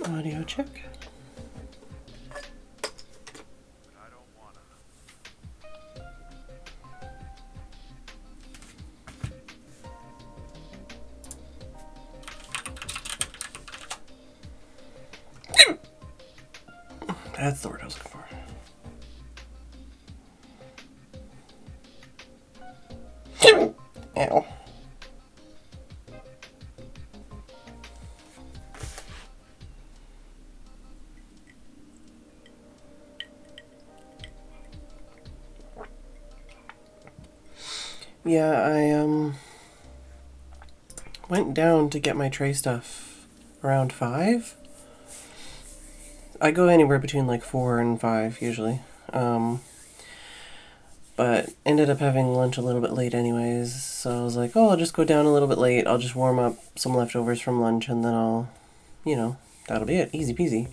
Audio check. That's the word I was looking for. Ow. Yeah, I went down to get my tray stuff around 5. I go anywhere between like 4 and 5 usually. But ended up having lunch a little bit late anyways, so I was like, oh, I'll just go down a little bit late. I'll just warm up some leftovers from lunch and then I'll, that'll be it. Easy peasy.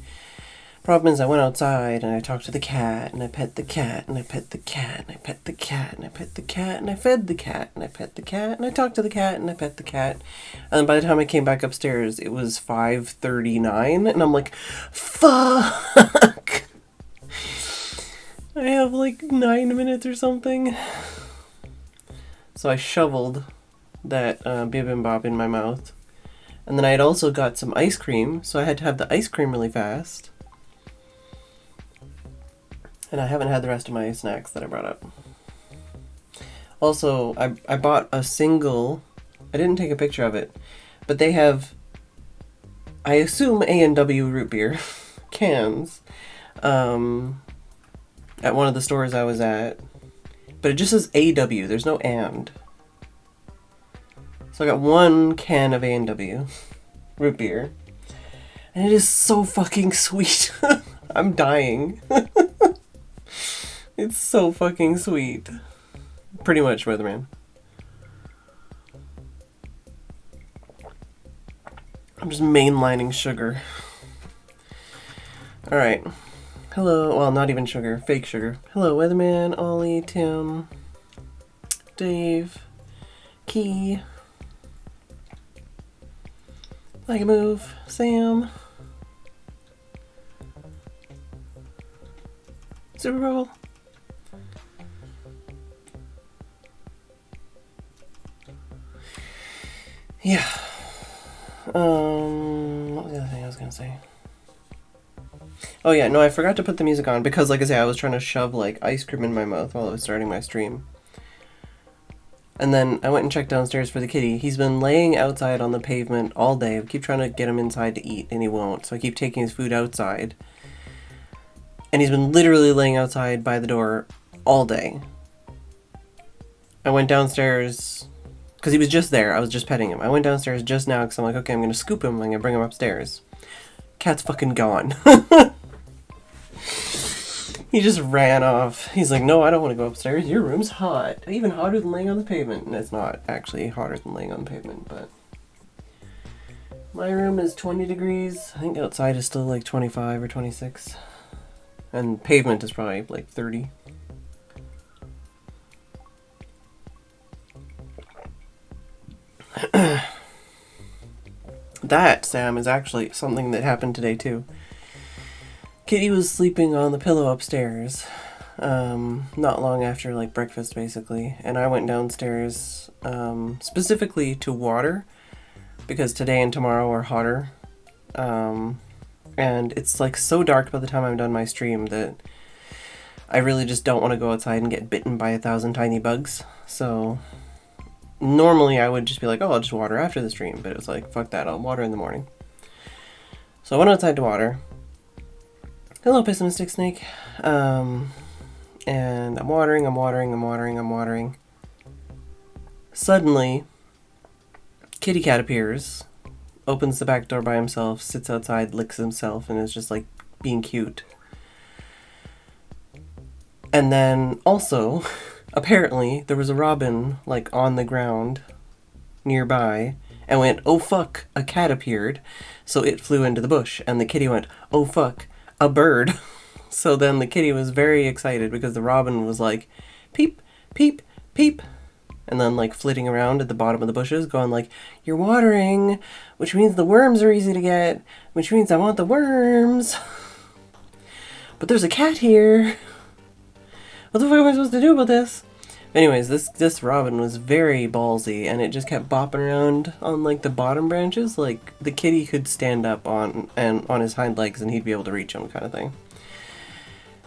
Problem is I went outside and I talked to the cat and I pet the cat and I pet the cat and I pet the cat and I pet the cat and I fed the cat and I pet the cat and I talked to the cat and I pet the cat. And then by the time I came back upstairs, it was 5:39 and I'm like, fuck! I have like 9 minutes or something. So I shoveled that bibimbap in my mouth. And then I had also got some ice cream, so I had to have the ice cream really fast. And I haven't had the rest of my snacks that I brought up. Also, I bought a single, I didn't take a picture of it, but they have, I assume A&W root beer cans at one of the stores I was at. But it just says AW, there's no and. So I got one can of A&W root beer. And it is so fucking sweet. I'm dying. It's so fucking sweet. Pretty much, Weatherman. I'm just mainlining sugar. Alright. Hello. Well, not even sugar. Fake sugar. Hello, Weatherman, Ollie, Tim, Dave, Key, Like a Move, Sam, Super Bowl. Yeah. What was the other thing I was gonna say? Oh yeah, no, I forgot to put the music on because, like I say, I was trying to shove like ice cream in my mouth while I was starting my stream. And then I went and checked downstairs for the kitty. He's been laying outside on the pavement all day. I keep trying to get him inside to eat, and he won't. So I keep taking his food outside. And he's been literally laying outside by the door all day. I went downstairs because he was just there. I was just petting him. I went downstairs just now because I'm like, okay, I'm going to scoop him. I'm going to bring him upstairs. Cat's fucking gone. He just ran off. He's like, no, I don't want to go upstairs. Your room's hot. Even hotter than laying on the pavement. And it's not actually hotter than laying on the pavement, but... My room is 20 degrees. I think outside is still like 25 or 26. And pavement is probably like 30. That, Sam, is actually something that happened today too. Kitty was sleeping on the pillow upstairs, not long after like breakfast basically, and I went downstairs specifically to water because today and tomorrow are hotter, and it's like so dark by the time I'm done my stream that I really just don't want to go outside and get bitten by 1,000 tiny bugs. So normally I would just be like, oh, I'll just water after the stream, but it was like, fuck that, I'll water in the morning. So I went outside to water. Hello, pessimistic snake. And I'm watering. Suddenly, kitty cat appears, opens the back door by himself, sits outside, licks himself, and is just like being cute. And then also, apparently, there was a robin like on the ground nearby and went, oh fuck, a cat appeared. So it flew into the bush, and the kitty went, oh fuck, a bird. So then the kitty was very excited because the robin was like, peep, peep, peep. And then like flitting around at the bottom of the bushes going like, you're watering, which means the worms are easy to get, which means I want the worms. But there's a cat here. What the fuck am I supposed to do about this? Anyways, this robin was very ballsy, and it just kept bopping around on like the bottom branches. Like the kitty could stand up on his hind legs and he'd be able to reach him, kind of thing.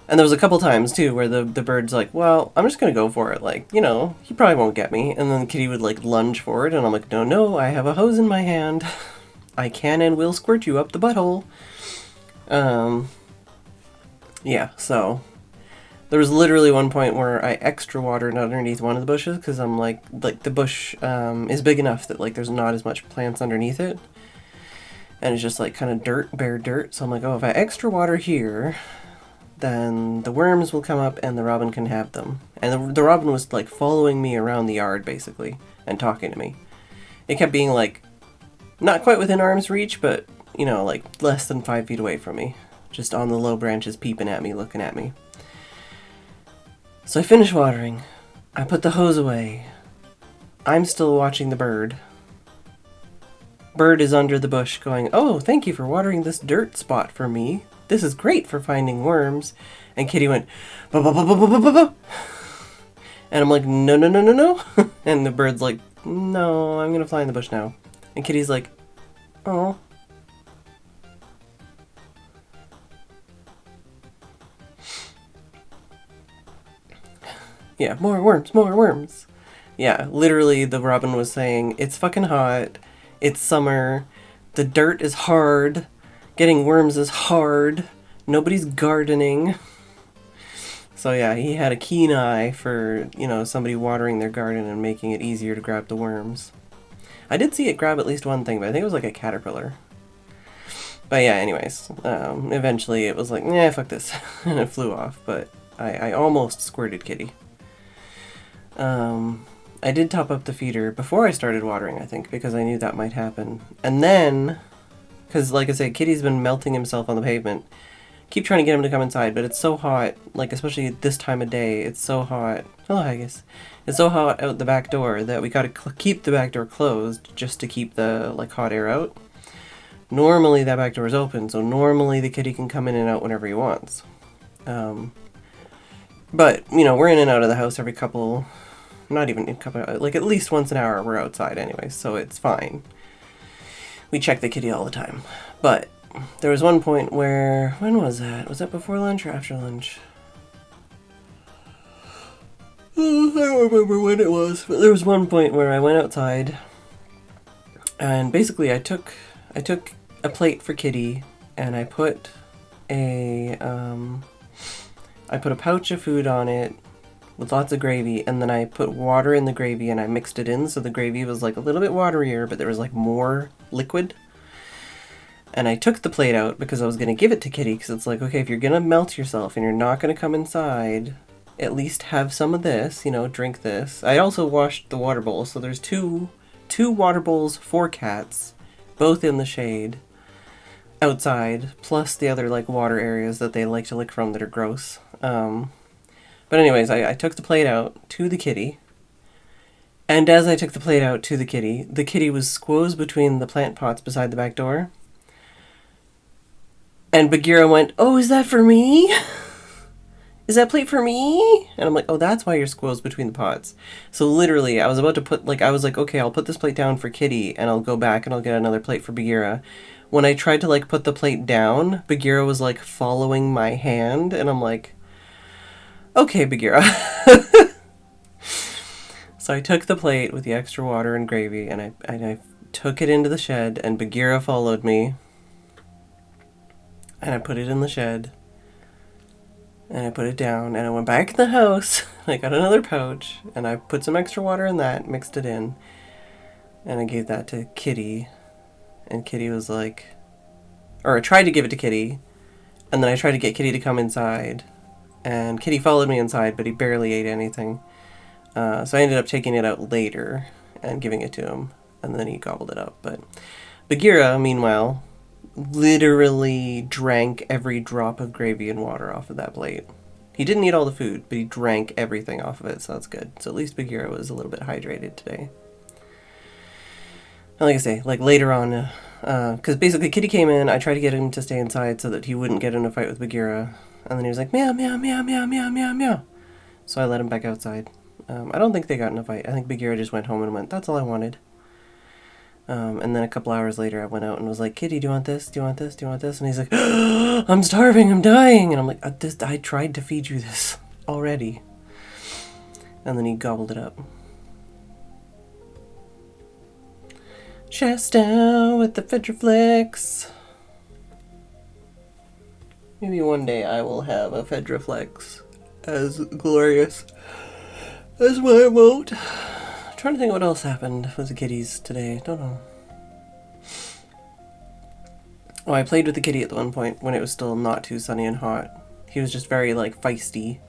And there was a couple times too where the bird's like, well, I'm just gonna go for it, like, you know, he probably won't get me. And then the kitty would like lunge forward, and I'm like, no, I have a hose in my hand. I can and will squirt you up the butthole. Yeah, so there was literally one point where I extra watered underneath one of the bushes because I'm like the bush is big enough that like there's not as much plants underneath it, and it's just like kind of dirt, bare dirt. So I'm like, oh, if I extra water here, then the worms will come up and the robin can have them. And the robin was like following me around the yard basically and talking to me. It kept being like not quite within arm's reach, but you know, like less than 5 feet away from me, just on the low branches peeping at me, looking at me. So I finished watering. I put the hose away. I'm still watching the bird. Bird is under the bush going, oh, thank you for watering this dirt spot for me. This is great for finding worms. And Kitty went, ba ba ba ba ba ba ba ba. And I'm like, no. And the bird's like, no, I'm gonna fly in the bush now. And Kitty's like, oh. Yeah, more worms. Yeah, literally the robin was saying, it's fucking hot, it's summer, the dirt is hard, getting worms is hard, nobody's gardening. So yeah, he had a keen eye for, you know, somebody watering their garden and making it easier to grab the worms. I did see it grab at least one thing, but I think it was like a caterpillar. But yeah, anyways, eventually it was like, nah, fuck this, and it flew off, but I almost squirted Kitty. I did top up the feeder before I started watering, I think, because I knew that might happen. And then, because like I said, Kitty's been melting himself on the pavement. Keep trying to get him to come inside, but it's so hot, like especially at this time of day, it's so hot. Hello, Haggis. It's so hot out the back door that we gotta keep the back door closed just to keep the like hot air out. Normally that back door is open, so normally the kitty can come in and out whenever he wants. But, you know, we're in and out of the house every couple, not even a couple, like at least once an hour we're outside anyway, so it's fine. We check the kitty all the time. But there was one point where, when was that? Was that before lunch or after lunch? I don't remember when it was, but there was one point where I went outside, and basically I took a plate for Kitty, and I put a pouch of food on it with lots of gravy, and then I put water in the gravy and I mixed it in, so the gravy was like a little bit waterier, but there was like more liquid. And I took the plate out because I was going to give it to Kitty, because it's like, okay, if you're going to melt yourself and you're not going to come inside, at least have some of this, you know, drink this. I also washed the water bowl, so there's two water bowls for cats, both in the shade, outside, plus the other like water areas that they like to lick from that are gross. But anyways, I took the plate out to the kitty, and as I took the plate out to the kitty was squoze between the plant pots beside the back door. And Bagheera went, "Oh, is that for me? Is that plate for me?" And I'm like, "Oh, that's why you're squoze between the pots." So literally, I was about to put, like, I was like, okay, I'll put this plate down for Kitty, and I'll go back and I'll get another plate for Bagheera. When I tried to, like, put the plate down, Bagheera was, like, following my hand, and I'm like, okay, Bagheera. So I took the plate with the extra water and gravy, and I took it into the shed, and Bagheera followed me. And I put it in the shed, and I put it down, and I went back in the house, and I got another pouch, and I put some extra water in that, mixed it in, and I gave that to Kitty, and Kitty was like, or I tried to give it to Kitty, and then I tried to get Kitty to come inside, and Kitty followed me inside, but he barely ate anything, so I ended up taking it out later, and giving it to him, and then he gobbled it up, but Bagheera, meanwhile, literally drank every drop of gravy and water off of that plate. He didn't eat all the food, but he drank everything off of it, so that's good. So at least Bagheera was a little bit hydrated today. And like I say, like later on, because basically Kitty came in, I tried to get him to stay inside so that he wouldn't get in a fight with Bagheera, and then he was like, meow, meow, meow, meow, meow, meow, meow. So I let him back outside. I don't think they got in a fight. I think Bagheera just went home and went, "That's all I wanted." And then a couple hours later, I went out and was like, "Kitty, do you want this? Do you want this? Do you want this?" And he's like, "I'm starving, I'm dying." And I'm like, I tried to feed you this already. And then he gobbled it up. Chest down with the Phedran. Maybe one day I will have a Phedran as glorious as my emote. Trying to think what else happened with the kitties today. Don't know. Oh, I played with the kitty at the one point when it was still not too sunny and hot. He was just very like feisty.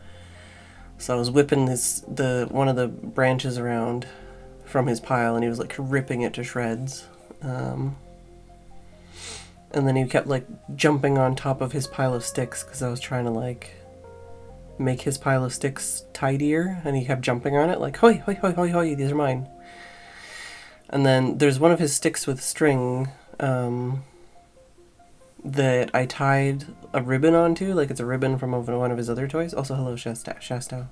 So I was whipping one of the branches around from his pile, and he was like ripping it to shreds. And then he kept like jumping on top of his pile of sticks because I was trying to like make his pile of sticks tidier, and he kept jumping on it like, "Hoi, hoi, hoi, hoi, hoi, these are mine." And then there's one of his sticks with string that I tied a ribbon onto, like it's a ribbon from one of his other toys. Also, hello, Shasta.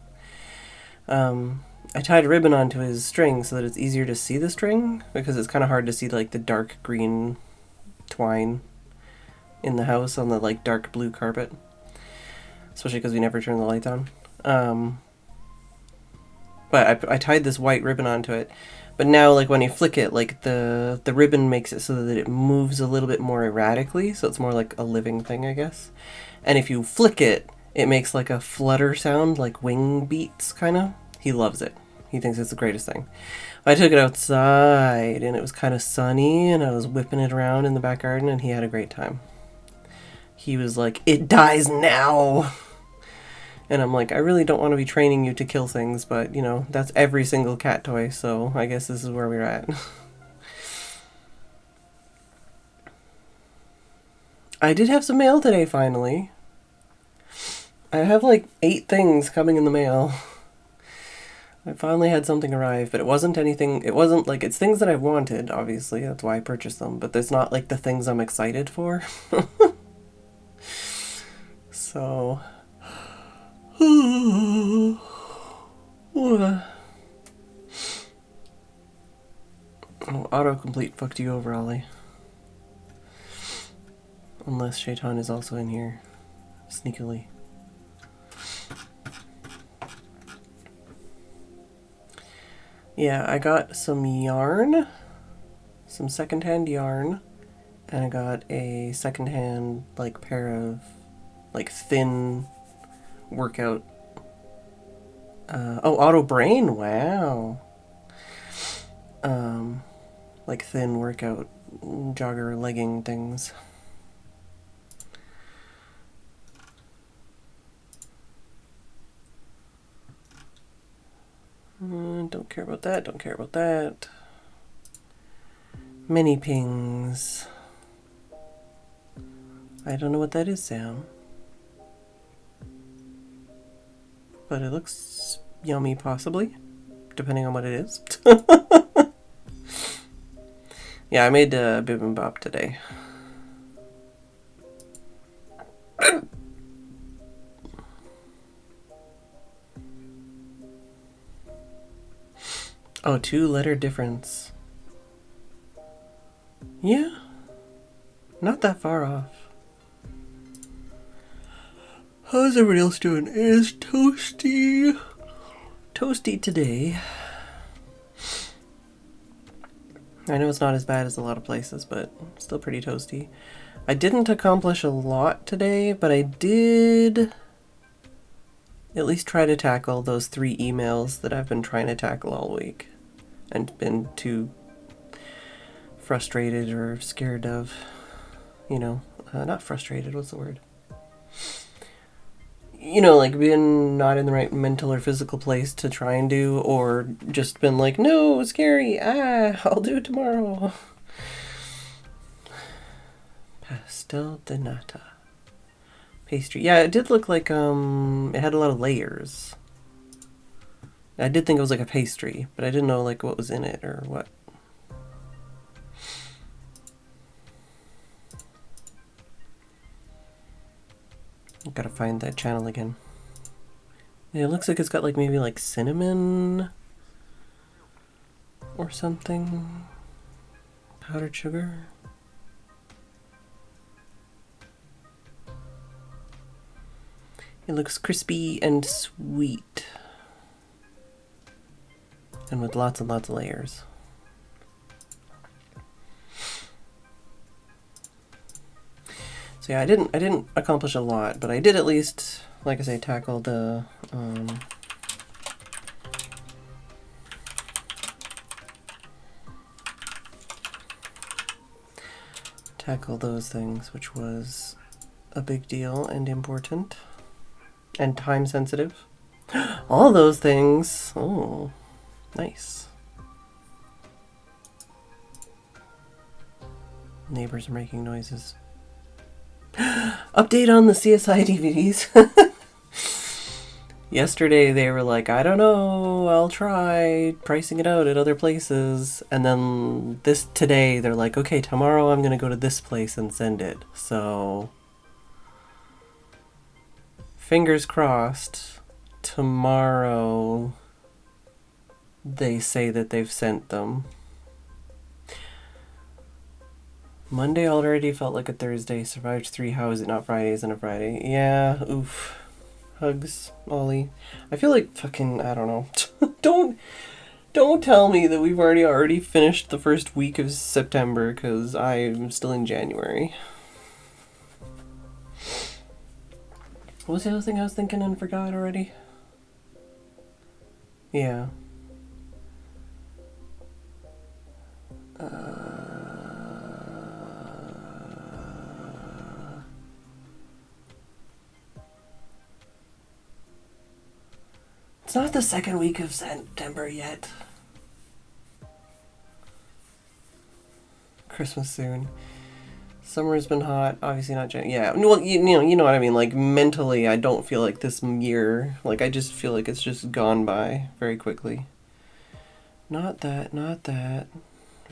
I tied a ribbon onto his string so that it's easier to see the string, because it's kind of hard to see like the dark green twine in the house on the like dark blue carpet. Especially because we never turn the lights on. But I tied this white ribbon onto it. But now, like, when you flick it, like, the ribbon makes it so that it moves a little bit more erratically. So it's more like a living thing, I guess. And if you flick it, it makes, like, a flutter sound, like wing beats, kind of. He loves it. He thinks it's the greatest thing. I took it outside, and it was kind of sunny, and I was whipping it around in the back garden, and he had a great time. He was like, "It dies now!" And I'm like, I really don't want to be training you to kill things, but, you know, that's every single cat toy, so I guess this is where we're at. I did have some mail today, finally. I have, like, 8 things coming in the mail. I finally had something arrive, but it wasn't anything, like, it's things that I wanted, obviously, that's why I purchased them, but it's not, like, the things I'm excited for. So... Oh, autocomplete fucked you over, Ollie. Unless Shaitan is also in here, sneakily. Yeah, I got some yarn, some secondhand yarn, and I got a secondhand like pair of like thin workout. Auto Brain, wow. Like thin workout jogger legging things. Don't care about that, don't care about that. Mini pings. I don't know what that is, Sam. But it looks yummy, possibly. Depending on what it is. Yeah, I made bibimbap today. Oh, 2-letter difference. Yeah. Not that far off. How's everybody else doing? It is toasty. Toasty today. I know it's not as bad as a lot of places, but still pretty toasty. I didn't accomplish a lot today, but I did at least try to tackle those 3 emails that I've been trying to tackle all week and been too frustrated or scared of, you know, not frustrated, what's the word? You know, like being not in the right mental or physical place to try and do, or just been like, no, scary, I'll do it tomorrow. Pastel de nata. Pastry. Yeah, it did look like, it had a lot of layers. I did think it was like a pastry, but I didn't know like what was in it or what. I've got to find that channel again. Yeah, it looks like it's got like maybe like cinnamon or something. Powdered sugar. It looks crispy and sweet. And with lots and lots of layers. So yeah, I didn't accomplish a lot, but I did at least, like I say, tackle the tackle those things, which was a big deal and important and time sensitive. All those things. Oh, nice. Neighbors are making noises. Update on the CSI DVDs. Yesterday they were like, I don't know, I'll try pricing it out at other places. And then today they're like, okay, tomorrow I'm gonna go to this place and send it. So fingers crossed, tomorrow they say that they've sent them. Monday already felt like a Thursday. Survived 3. How is it not Fridays and a Friday? Yeah, oof. Hugs, Ollie. I feel like fucking, I don't know. Don't tell me that we've already finished the first week of September, because I'm still in January. What was the other thing I was thinking and forgot already? Yeah. It's not the second week of September yet. Christmas soon. Summer's been hot. Obviously not January. Yeah, well, you know what I mean. Like, mentally, I don't feel like this year. Like, I just feel like it's just gone by very quickly. Not that. I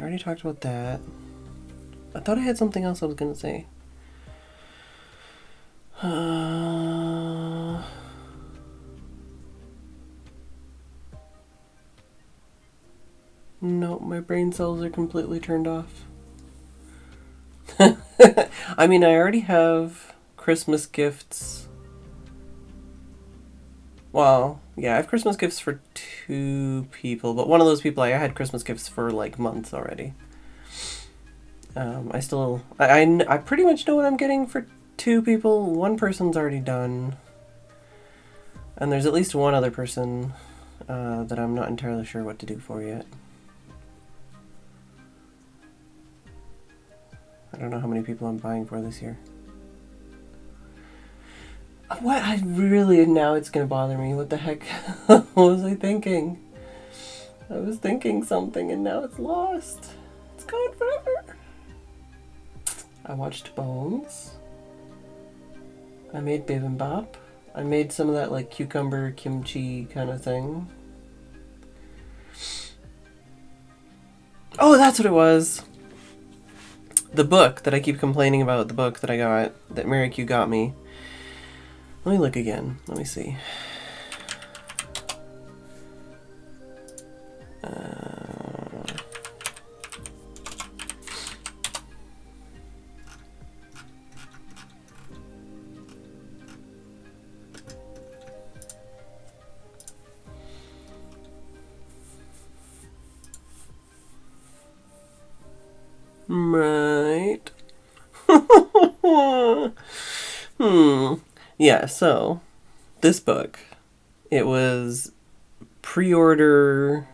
already talked about that. I thought I had something else I was gonna say. No, my brain cells are completely turned off. I mean, I already have Christmas gifts. Well, yeah, I have Christmas gifts for 2 people, but one of those people I had Christmas gifts for like months already. I pretty much know what I'm getting for 2 people. One person's already done. And there's at least one other person that I'm not entirely sure what to do for yet. I don't know how many people I'm buying for this year. What? Now it's gonna bother me. What the heck? What was I thinking? I was thinking something and now it's lost. It's gone forever. I watched Bones. I made bibimbap. I made some of that like cucumber kimchi kind of thing. Oh, that's what it was. The book that I keep complaining about, the book that I got, that Mary Q got me. Let me look again. Let me see. Right. Yeah, so this book, it was pre-order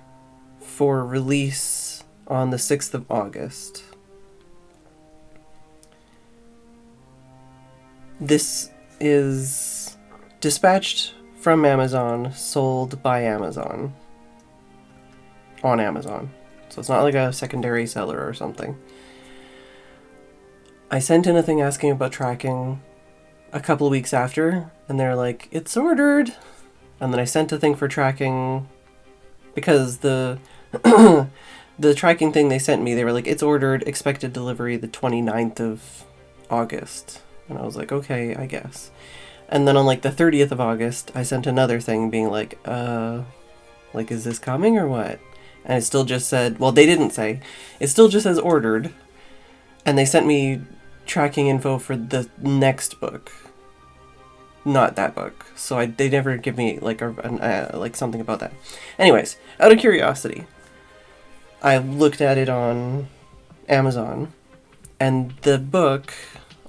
for release on the 6th of August. This is dispatched from Amazon, sold by Amazon. On Amazon. So it's not like a secondary seller or something. I sent in a thing asking about tracking a couple of weeks after, and they're like, it's ordered. And then I sent a thing for tracking because the the tracking thing they sent me, they were like, it's ordered, expected delivery the 29th of August. And I was like, okay, I guess. And then on like the 30th of August, I sent another thing being like, is this coming or what? And it still just said, well, they didn't say. It still just says ordered. And they sent me tracking info for the next book. Not that book. So they never give me like like something about that. Anyways, out of curiosity, I looked at it on Amazon. And the book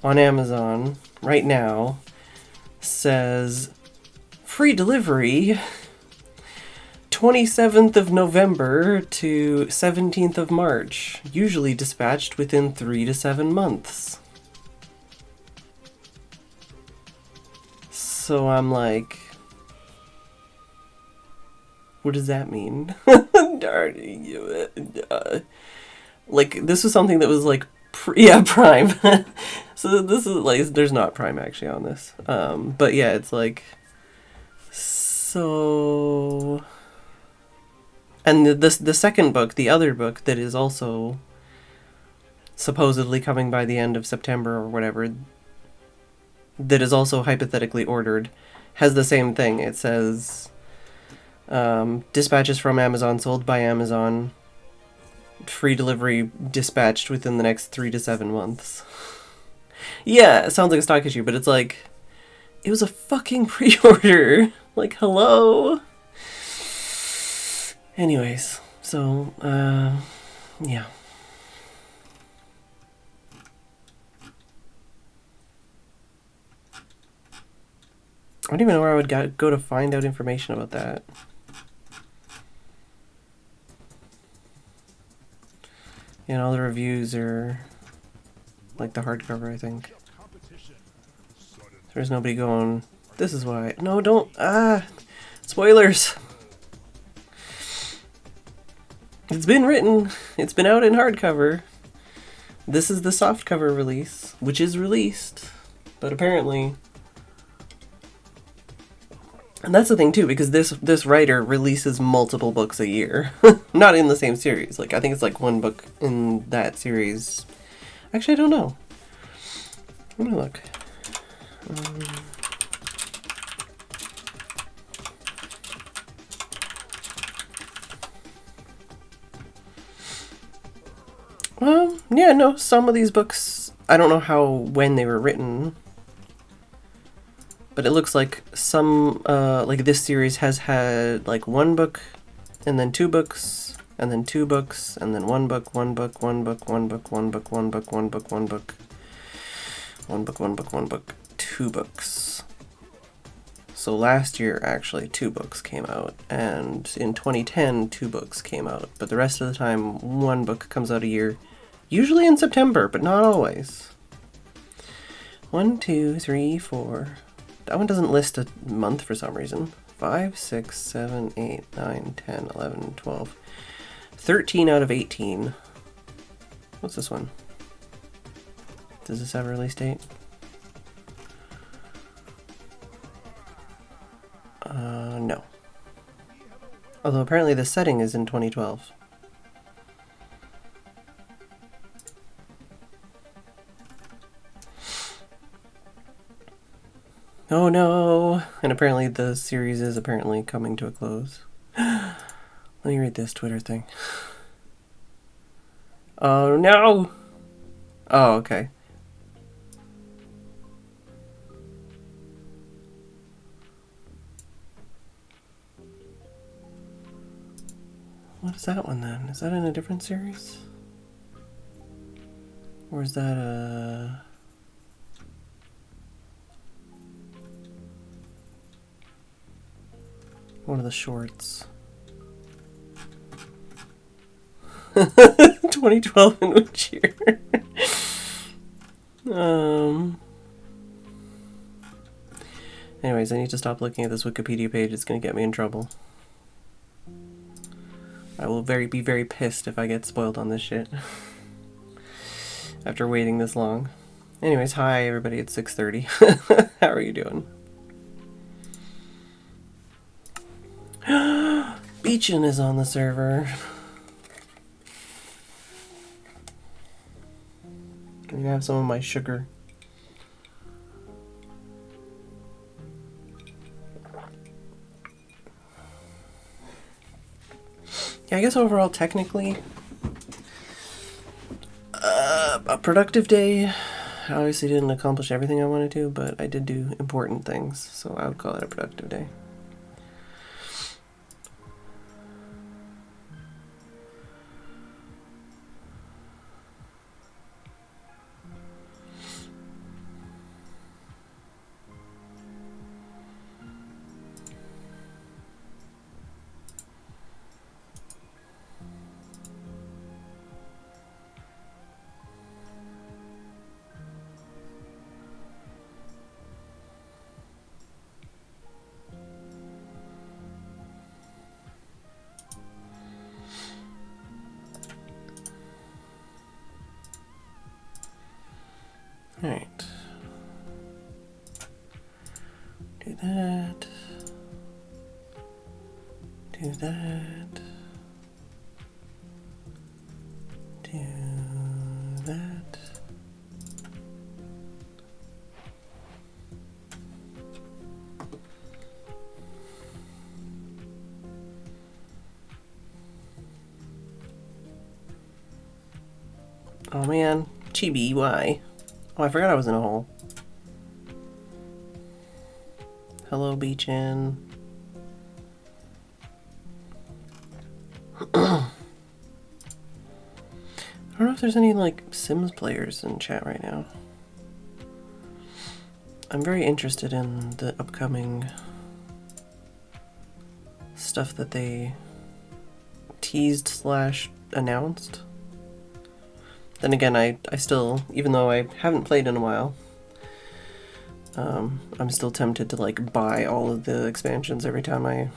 on Amazon right now says free delivery 27th of November to 17th of March, usually dispatched within 3 to 7 months. So I'm like, what does that mean? Like, this was something that was like, Prime. So this is like, there's not Prime actually on this. But yeah, it's like, so... And the second book, the other book that is also supposedly coming by the end of September or whatever, that is also hypothetically ordered, has the same thing. It says, dispatches from Amazon, sold by Amazon, free delivery dispatched within the next 3 to 7 months. Yeah, it sounds like a stock issue, but it's like, it was a fucking pre-order. Like, hello? Anyways, so, yeah. I don't even know where I would go to find out information about that. And all the reviews are like the hardcover, I think. There's nobody going, this is why. No, don't. Spoilers. It's been written. It's been out in hardcover. This is the softcover release, which is released. But apparently... And that's the thing too, because this writer releases multiple books a year. Not in the same series. Like, I think it's like one book in that series. Actually, I don't know. Let me look. Yeah, no, some of these books I don't know when they were written, but it looks like some, like this series has had like one book, and then two books, and then two books, and then one book, one book, one book, one book, one book, one book, one book, one book, one book, one book, one book, two books. So last year, actually, 2 books came out, and in 2010, 2 books came out. But the rest of the time, 1 book comes out a year, usually in September, but not always. 1, 2, 3, 4. That one doesn't list a month for some reason. 5, 6, 7, 8, 9, 10, 11, 12. 13 out of 18. What's this one? Does this have a release date? No. Although apparently the setting is in 2012. Oh no! And apparently the series is apparently coming to a close. Let me read this Twitter thing. Oh no! Oh, okay. What is that one then? Is that in a different series? Or is that a... one of the shorts? 2012 in which year? Anyways, I need to stop looking at this Wikipedia page. It's gonna get me in trouble. I will be very pissed if I get spoiled on this shit. After waiting this long. Anyways, hi everybody, it's 6:30. How are you doing? Beachin is on the server. I'm gonna have some of my sugar. Yeah, I guess overall, technically, a productive day. I obviously didn't accomplish everything I wanted to, but I did do important things, so I would call it a productive day. Alright. Do that. Do that. Do that. Oh man, Chibi, why? Oh, I forgot I was in a hole. Hello, Beachin. I don't know if there's any, like, Sims players in chat right now. I'm very interested in the upcoming stuff that they teased / announced. Then again, I still, even though I haven't played in a while, I'm still tempted to like buy all of the expansions every time I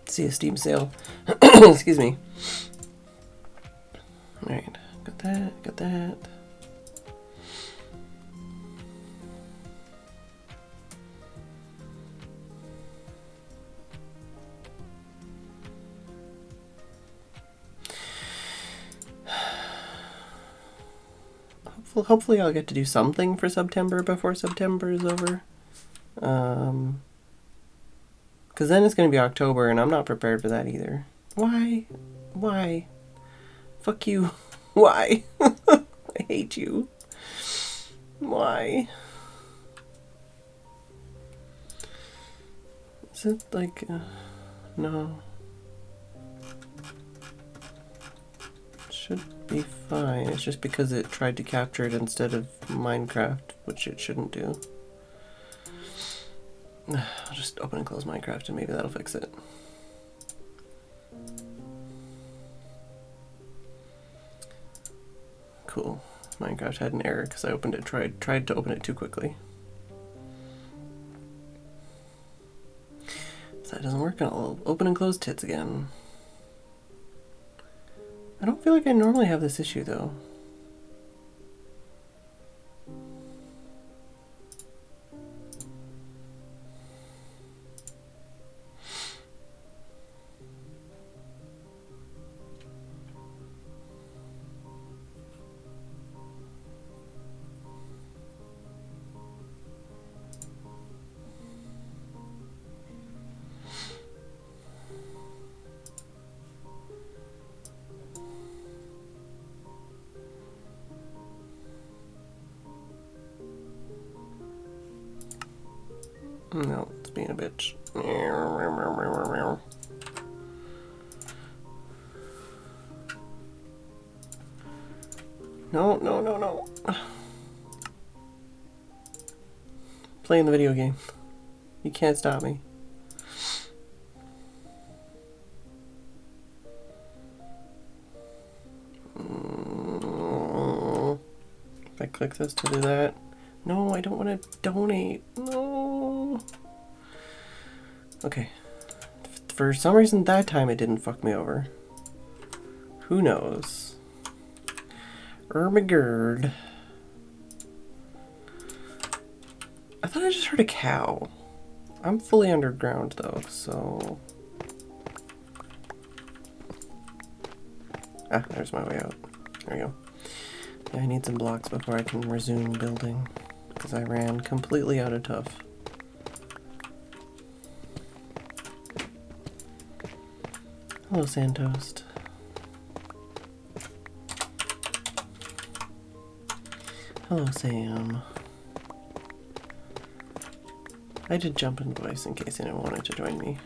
see a Steam sale. Excuse me. Alright, got that, got that. Hopefully I'll get to do something for September before September is over. Because then it's going to be October and I'm not prepared for that either. Why? Why? Fuck you. Why? I hate you. Why? Is it like... no. It should be fine. It's just because it tried to capture it instead of Minecraft, which it shouldn't do. I'll just open and close Minecraft and maybe that'll fix it. Cool. Minecraft had an error because I opened it, tried to open it too quickly. So that doesn't work, and I'll open and close tits again. I don't feel like I normally have this issue though. No, it's being a bitch. No, no, no, no. Playing the video game. You can't stop me. If I click this to do that. No, I don't want to donate. No. Okay. For some reason that time it didn't fuck me over. Who knows? Ermagerd. I thought I just heard a cow. I'm fully underground though, so... Ah, there's my way out. There we go. Yeah, I need some blocks before I can resume building, because I ran completely out of tuff. Hello, Sandtoast. Hello, Sam. I did jump in voice in case anyone wanted to join me.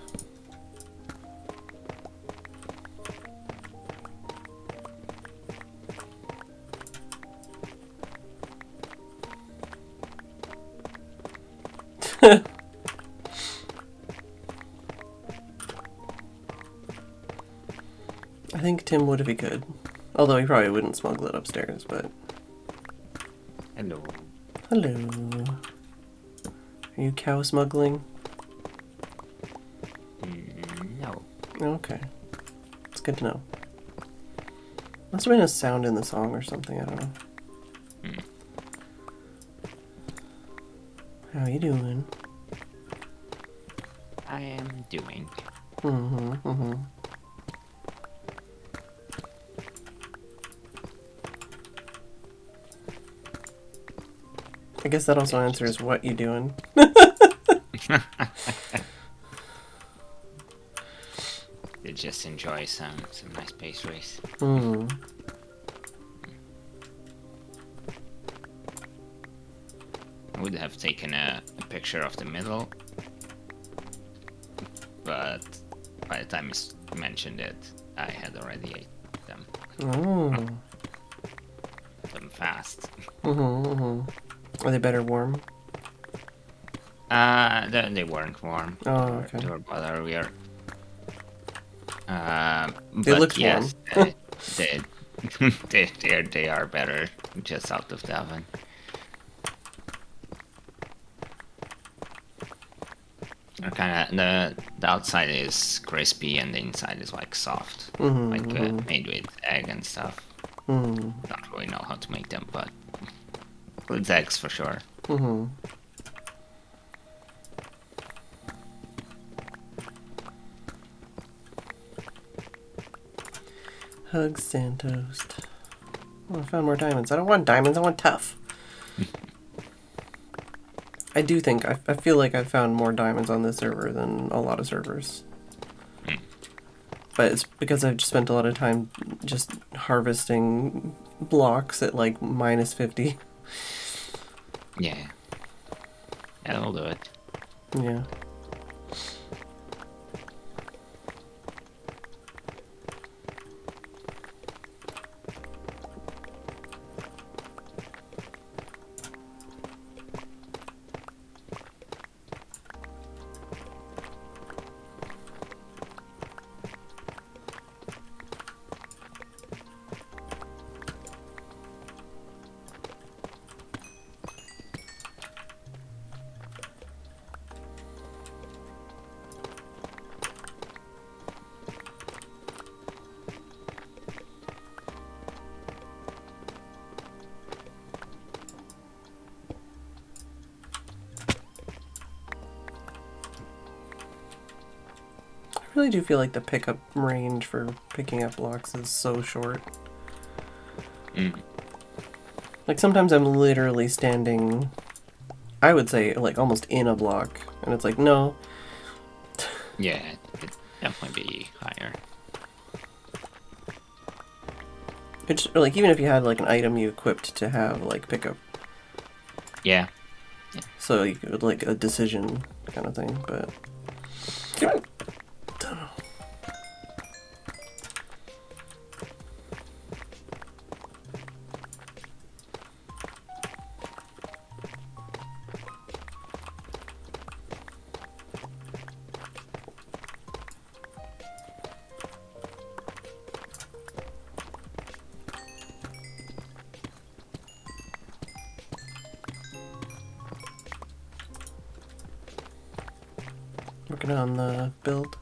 I think Tim would if he could. Although he probably wouldn't smuggle it upstairs, but... Hello. Hello. Are you cow smuggling? No. Okay. It's good to know. Must have been a sound in the song or something, I don't know. How you doing? I am doing. I guess that also answers what you doing. They just enjoy some nice pastries. I I would have taken a picture of the middle, but by the time you mentioned it, I had already ate them. Them fast. Are they better warm? They weren't warm. Oh, okay. They were about earlier. They looked yes, warm. they are better just out of the oven. Kind of the outside is crispy and the inside is like soft, made with egg and stuff. Don't really know how to make them, but with eggs for sure. Hugs, Sandtoast. Oh, I found more diamonds. I don't want diamonds, I want tough. I do think, I feel like I found more diamonds on this server than a lot of servers. But but it's because I've just spent a lot of time just harvesting blocks at like -50. Yeah. That'll do it. Yeah. I really do feel like the pickup range for picking up blocks is so short. Like sometimes I'm literally standing, I would say like almost in a block, and it's like, no. Yeah, it'd definitely be higher. It's like, even if you had like an item you equipped to have like pickup. Yeah. So you could like a decision kind of thing, but don't know. Working on the build.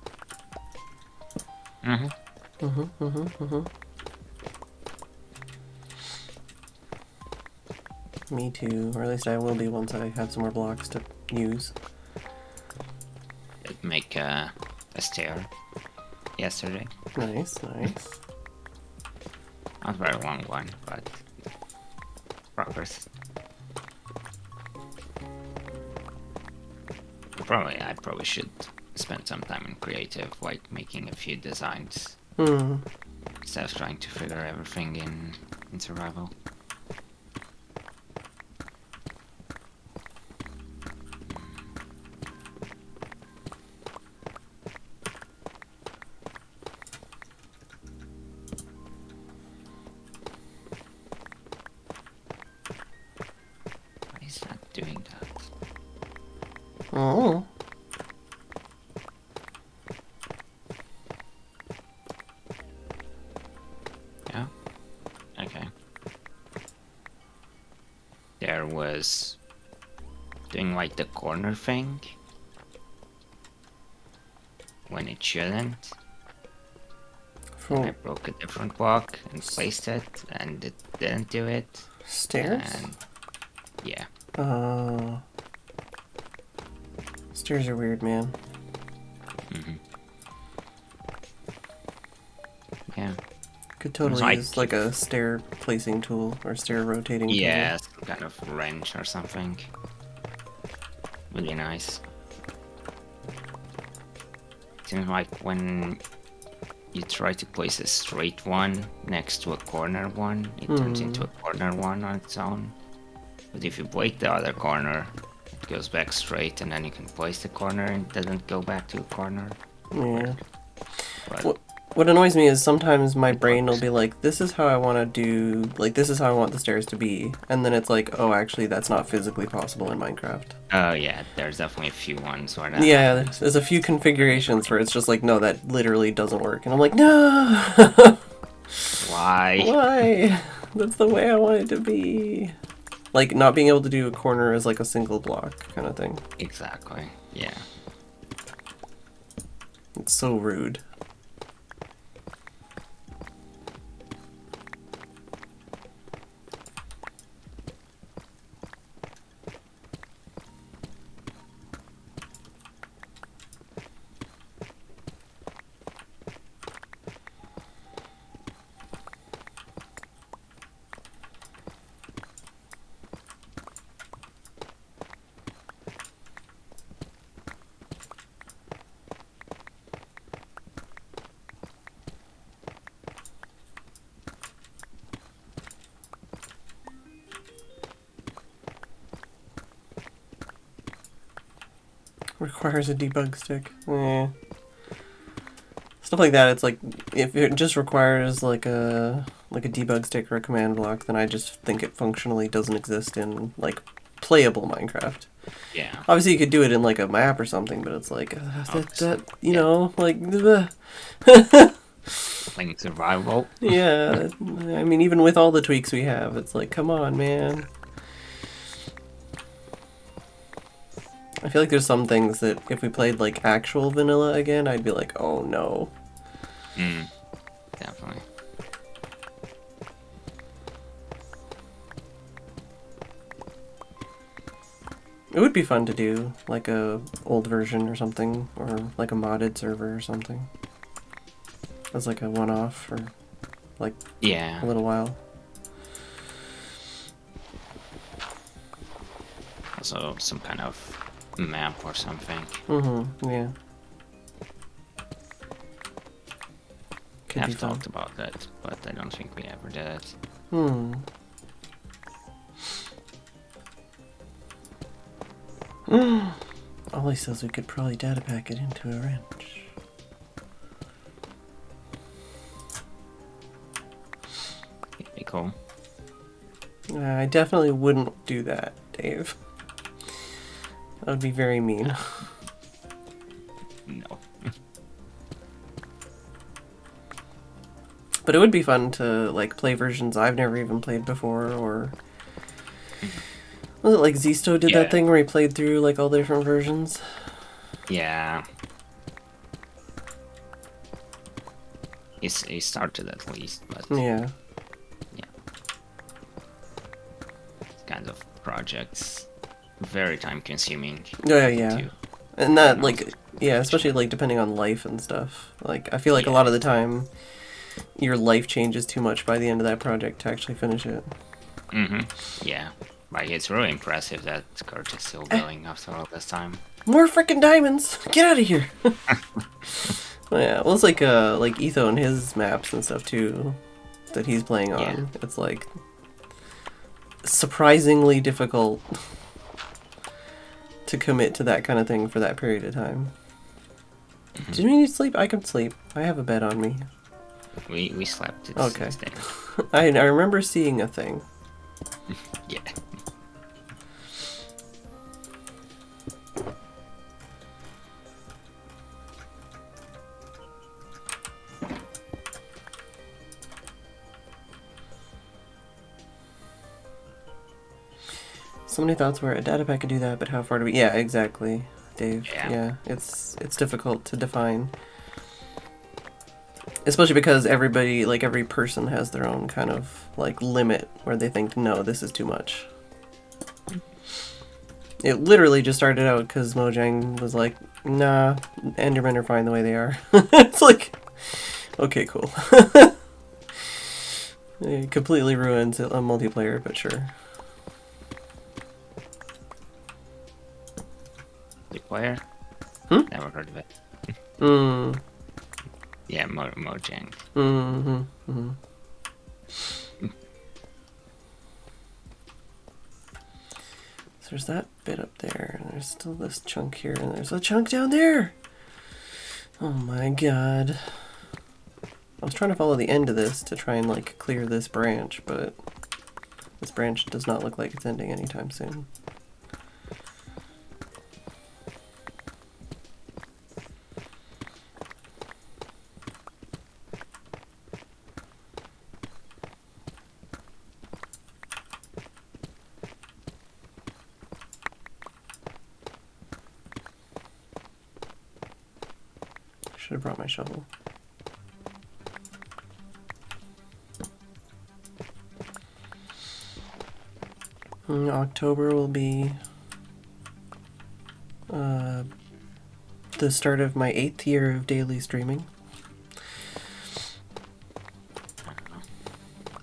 Me too, or at least I will be once I have some more blocks to use. It'd make a stair yesterday. Nice, nice. Not a very long one, but progress. I probably should spend some time in creative, like making a few designs. Instead of trying to figure everything in survival. Why is that doing that? Oh. Yeah? Okay. There was doing like the corner thing when it shouldn't. From I broke a different block and placed it, and it didn't do it. stairs? And yeah. Stairs are weird, man. Yeah. Could totally use like a stair placing tool or stair rotating tool. Yeah, some kind of wrench or something. Would be nice. Seems like when you try to place a straight one next to a corner one, it turns into a corner one on its own. But if you break the other corner, it goes back straight, and then you can place the corner and it doesn't go back to a corner. Yeah. But What annoys me is sometimes my brain will be like, this is how I want to do, like, this is how I want the stairs to be. And then it's like, oh, actually, that's not physically possible in Minecraft. oh yeah, there's definitely a few ones where that Yeah, happens. there's a few configurations where it's just like, no, that literally doesn't work. And I'm like, no! Why? Why? That's the way I want it to be. Like, not being able to do a corner as like a single block kind of thing. Exactly, yeah. It's so rude. Requires a debug stick. Stuff like that, it's like, if it just requires like a debug stick or a command block, then I just think it functionally doesn't exist in like playable Minecraft. Yeah. Obviously, you could do it in like a map or something, but it's like you Yeah. know, like Like survival. yeah. I mean, even with all the tweaks we have, it's like, come on, man. I feel like there's some things that if we played like actual vanilla again, I'd be like, oh no. Definitely. It would be fun to do like a old version or something, or like a modded server or something. As like a one-off for like Yeah. a little while. Also, some kind of map or something. Yeah. Could be I've fun. talked about that, but I don't think we ever did it. Ollie says we could probably data pack it into a wrench. It'd be cool. I definitely wouldn't do that, Dave. That would be very mean. No. But it would be fun to like play versions I've never even played before, or was it like Zisto did that thing where he played through like all the different versions? Yeah. He started at least, but Yeah. kind of projects very time consuming. Oh yeah. And that like yeah, especially like depending on life and stuff. Like I feel like a lot of the time your life changes too much by the end of that project to actually finish it. Yeah. Like it's really impressive that Kurt is still going after all this time. More freaking diamonds! Get out of here! Yeah, well it's like Etho and his maps and stuff too that he's playing on. Yeah. It's like surprisingly difficult to commit to that kind of thing for that period of time. Did we need to sleep? I can sleep. I have a bed on me. We slept. Okay. It's there. I remember seeing a thing. Yeah. So many thoughts where a data pack could do that, but how far do we... Yeah, exactly, Dave. Yeah. It's difficult to define. Especially because everybody, like every person has their own kind of like limit where they think, no, this is too much. It literally just started out because Mojang was like, nah, Endermen are fine the way they are. It's like, okay, cool. It completely ruins a multiplayer, but sure. Multiplayer? Never heard of it. Yeah, Mojang. So there's that bit up there, and there's still this chunk here, and there's a chunk down there! Oh my god. I was trying to follow the end of this to try and like clear this branch, but this branch does not look like it's ending anytime soon. Should have brought my shovel. October will be the start of my 8th year of daily streaming.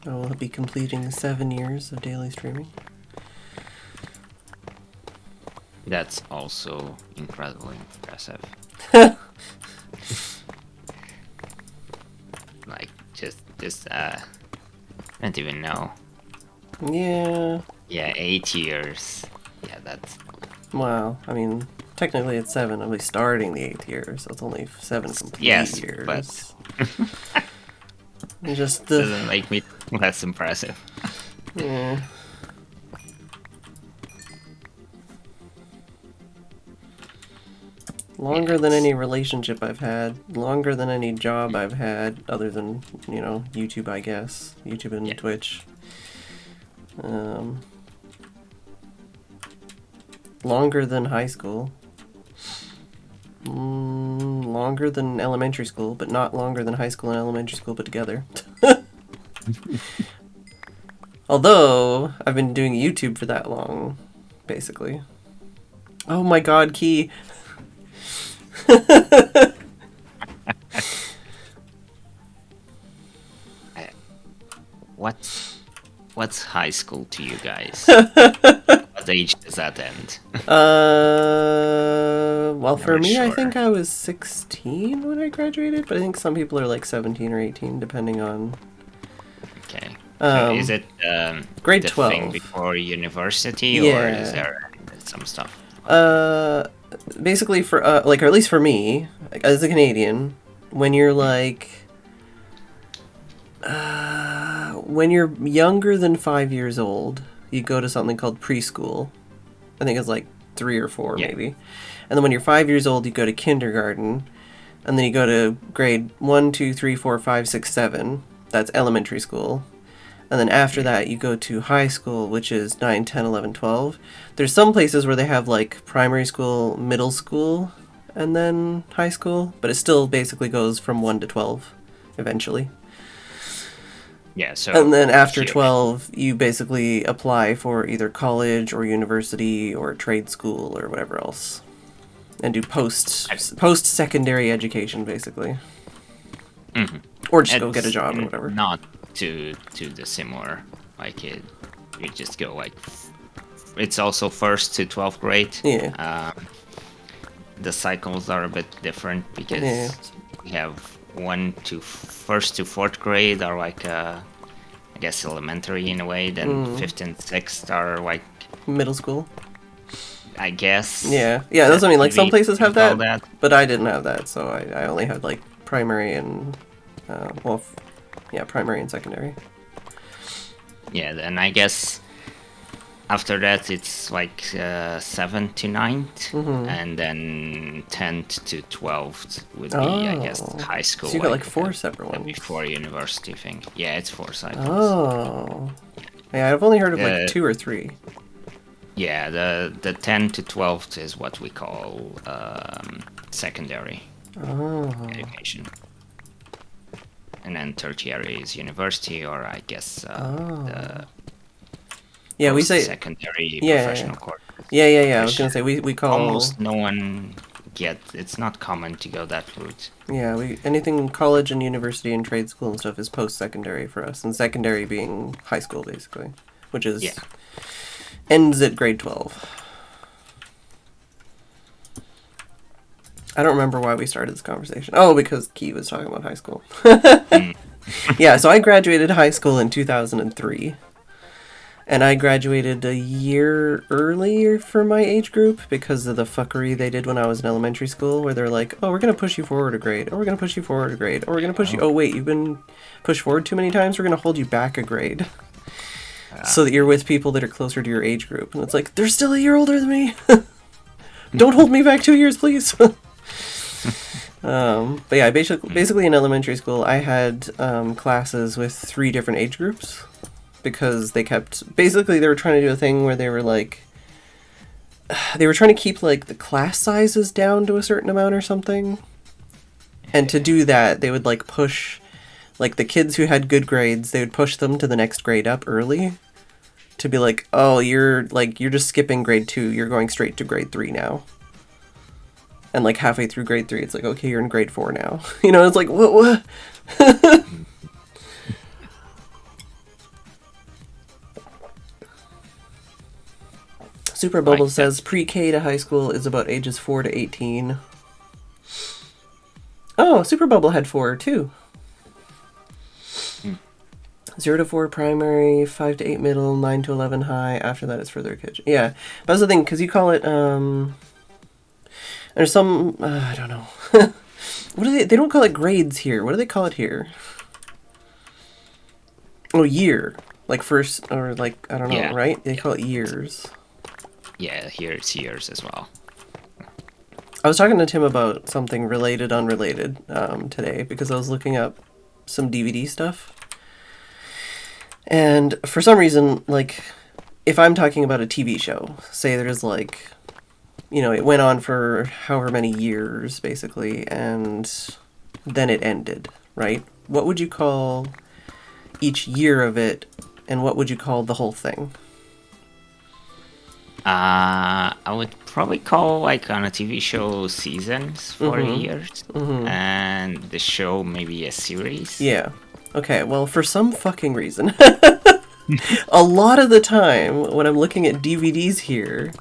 I will be completing 7 years of daily streaming. That's also incredibly impressive. Like, just I don't even know. Yeah. Yeah, 8 years. Yeah, that's... Wow. I mean, Technically, it's 7. I'll be starting the 8th year, so it's only 7 complete Yes, years. but just doesn't make me less impressive. Yeah. Longer than any relationship I've had. Longer than any job I've had, other than, YouTube, I guess. YouTube and Twitch. Longer than high school. Longer than elementary school, but not longer than high school and elementary school put together. Although, I've been doing YouTube for that long, basically. Oh my god, Key! What's high school to you guys? What age does that end? Well, for me, sure. I think I was 16 when I graduated, but I think some people are like 17 or 18, depending on... Okay. So is it grade the 12 thing before university, or is there some stuff? Basically, for or at least for me, as a Canadian, when you're like... when you're younger than 5 years old, you go to something called preschool. I think it's like 3 or 4, maybe. And then when you're 5 years old, you go to kindergarten. And then you go to grade 1, 2, 3, 4, 5, 6, 7. That's elementary school. And then after that, you go to high school, which is 9, 10, 11, 12. There's some places where they have like primary school, middle school, and then high school. But it still basically goes from 1 to 12, eventually. Yeah, so... And then after 12, you basically apply for either college or university or trade school or whatever else. And do post-secondary education, basically. Mm-hmm. Or just go get a job or whatever. Not too dissimilar. Like, you just go, like... It's also 1st to 12th grade. Yeah. The cycles are a bit different because we have 1st to 4th grade are like I guess elementary in a way, then 5th and 6th are like middle school, I guess. Yeah, that's what I mean. Like some places have that, but I didn't have that, so I only had like primary and primary and secondary. Yeah, then I guess after that it's like 7th to 9th, and then 10th to 12th would be, I guess, high school. So you got like 4 separate ones. Before university thing. Yeah, it's 4 cycles. Oh. Yeah, I've only heard of like 2 or 3. Yeah, the 10 to 12th is what we call secondary education. And then tertiary is university, or I guess the... Yeah, we say secondary professional course. Yeah. I was gonna say we call almost no one it's not common to go that route. Yeah, anything college and university and trade school and stuff is post-secondary for us, and secondary being high school basically, which is ends at grade 12. I don't remember why we started this conversation. Oh, because Key was talking about high school. Yeah, so I graduated high school in 2003. And I graduated a year earlier for my age group because of the fuckery they did when I was in elementary school, where they're like, oh, we're going to push you forward a grade, or we're going to push you forward a grade, or we're going to push you... Oh, wait, you've been pushed forward too many times? We're going to hold you back a grade. So that you're with people that are closer to your age group. And it's like, they're still a year older than me! Don't hold me back 2 years, please! But yeah, basically in elementary school, I had classes with 3 different age groups. Because they were trying to do a thing where they were like, they were trying to keep like the class sizes down to a certain amount or something. And to do that, they would like push, like the kids who had good grades, they would push them to the next grade up early. To be like, oh, you're just skipping grade 2, you're going straight to grade 3 now. And like halfway through grade 3, it's like, okay, you're in grade 4 now. It's like, what? Super Bubble says pre-K to high school is about ages 4 to 18. Oh, Super Bubble had 4 too. 0 to 4 primary, 5 to 8 middle, 9 to 11 high. After that, it's further education. Yeah, but that's the thing, because you call it There's some, I don't know. What do they don't call it grades here. What do they call it here? Oh, year. Like first, or like, I don't know, Yeah. right? They call it years. Yeah, here it's years as well. I was talking to Tim about something related, unrelated, today, because I was looking up some DVD stuff. And for some reason, like, if I'm talking about a TV show, say there's like, you know, it went on for however many years, basically, and then it ended, right? What would you call each year of it, and what would you call the whole thing? I would probably call like on a TV show seasons for years, and the show maybe a series. Yeah. Okay, well, for some fucking reason, a lot of the time when I'm looking at DVDs here,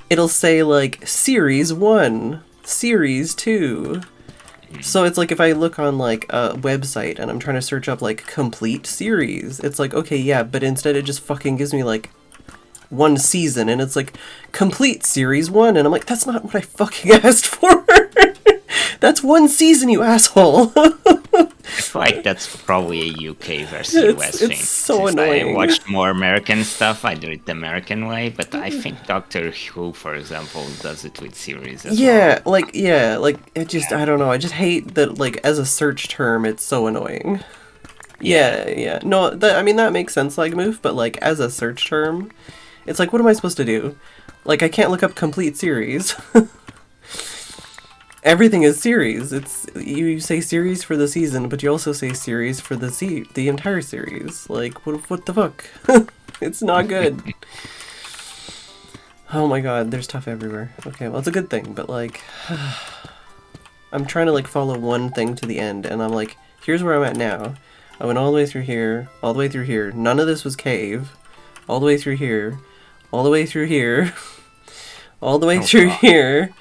it'll say like Series 1, Series 2. So it's like if I look on like a website and I'm trying to search up like complete series, it's like, okay, yeah, but instead it just fucking gives me like one season and it's like complete series 1 and I'm like, that's not what I fucking asked for. That's one season, you asshole. I feel like that's probably a UK versus US thing. It's so Since annoying. I watched more American stuff, I do it the American way, but I think Doctor Who, for example, does it with series as well. Like it just, I don't know, I just hate that, like, as a search term it's so annoying. Yeah. No, I mean, that makes sense, like, move, but like as a search term, it's like, what am I supposed to do? Like, I can't look up complete series. Everything is series. It's, you say series for the season, but you also say series for the entire series. Like, what the fuck? It's not good. Oh my god, there's stuff everywhere. Okay, well, it's a good thing, but like, I'm trying to like follow one thing to the end, and I'm like, here's where I'm at now. I went all the way through here, all the way through here. None of this was cave. All the way through here, all the way through here, all the way through here,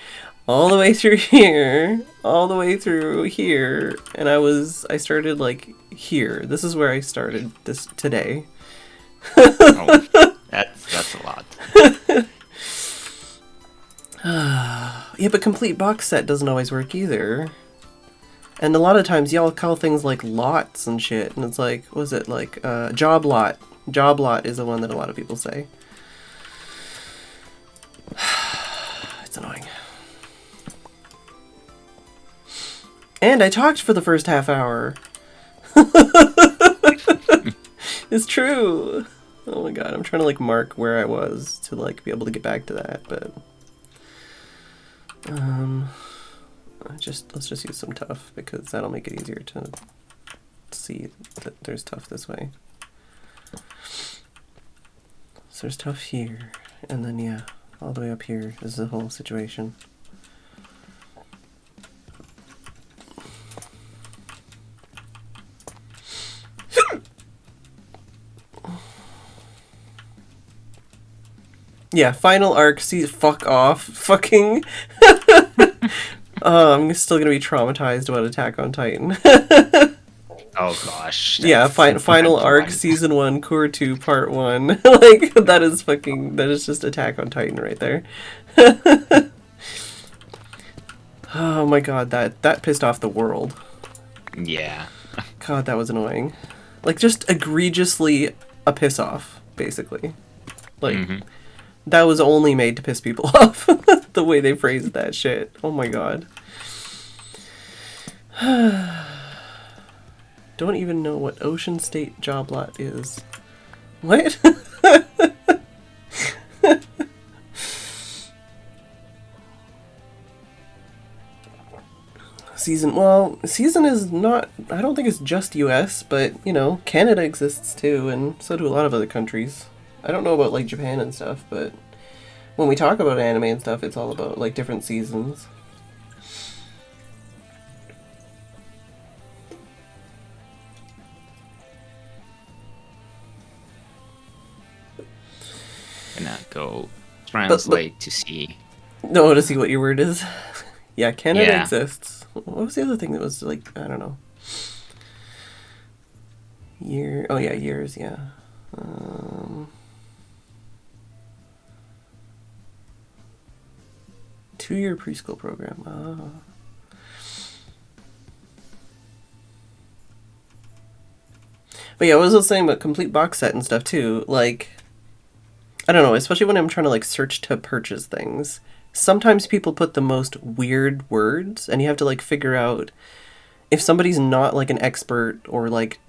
all the way through here, all the way through here, and I started like here. This is where I started this today. Oh, that's a lot. Yeah, but complete box set doesn't always work either. And a lot of times y'all call things like lots and shit, and it's like, what was it, like, job lot. Job lot is the one that a lot of people say. It's annoying. And I talked for the first half hour. It's true. Oh my god, I'm trying to like mark where I was to like be able to get back to that, but let's just use some tough because that'll make it easier to see that there's tough this way. So there's tough here, and then yeah, all the way up here is the whole situation. Yeah, final arc, see, fuck off. Fucking. I'm still gonna be traumatized about Attack on Titan. Oh gosh. Yeah, final arc, season 1, core 2, part 1. Like, that is just Attack on Titan right there. Oh my god, that pissed off the world. Yeah. God, that was annoying. Like, just egregiously a piss off, basically. Like, that was only made to piss people off. The way they phrased that shit. Oh my god. Don't even know what Ocean State job lot is. What? Season is not, I don't think it's just US, but, you know, Canada exists too, and so do a lot of other countries. I don't know about, like, Japan and stuff, but when we talk about anime and stuff, it's all about, like, different seasons. Gonna go translate to see. No, to see what your word is. Yeah, Canada Yeah. exists. What was the other thing that was, like, I don't know. Oh yeah, years, yeah. 2-year preschool program. Ah. But yeah, I was also saying about complete box set and stuff too. Like, I don't know, especially when I'm trying to like search to purchase things. Sometimes people put the most weird words, and you have to like figure out if somebody's not like an expert or like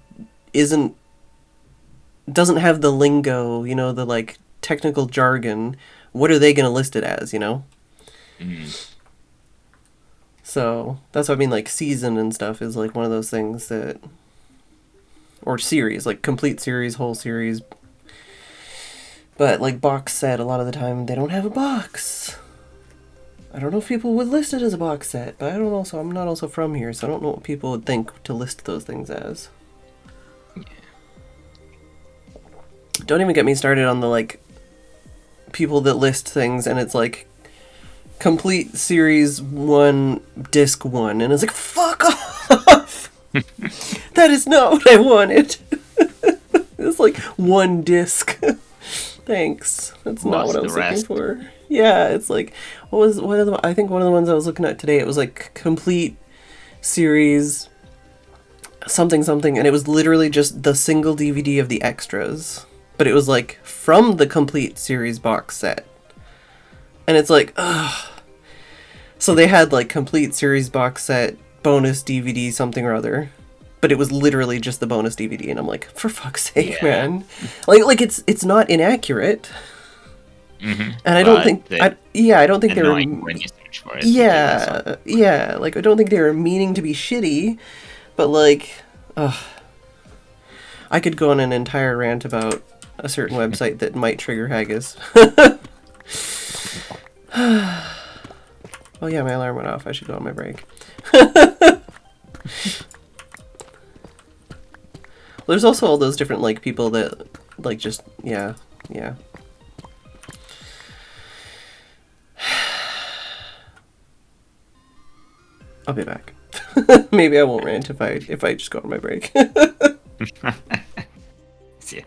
doesn't have the lingo, you know, the like technical jargon. What are they going to list it as? You know. So that's what I mean. Like season and stuff is like one of those things that, or series, like complete series, whole series. But like box set, a lot of the time they don't have a box. I don't know if people would list it as a box set, but I don't know. So I'm not also from here, so I don't know what people would think to list those things as. Yeah. Don't even get me started on the like people that list things and it's like complete series 1 disc 1 and it's like fuck off. That is not what I wanted. It's like 1 disc. Thanks. That's not what I was looking for. Yeah, it's like I think one of the ones I was looking at today, it was like complete series something something, and it was literally just the single DVD of the extras. But it was like from the complete series box set. And it's like, ugh. So they had like complete series box set, bonus DVD, something or other. But it was literally just the bonus DVD, and I'm like, for fuck's sake, man. Like it's not inaccurate. Mm-hmm. And I don't think I don't think they were when you search for it. Yeah, like I don't think they were meaning to be shitty, but like I could go on an entire rant about a certain website that might trigger haggis. Oh yeah, my alarm went off. I should go on my break. There's also all those different like people that like just yeah. I'll be back. Maybe I won't rant if I just go on my break. See ya.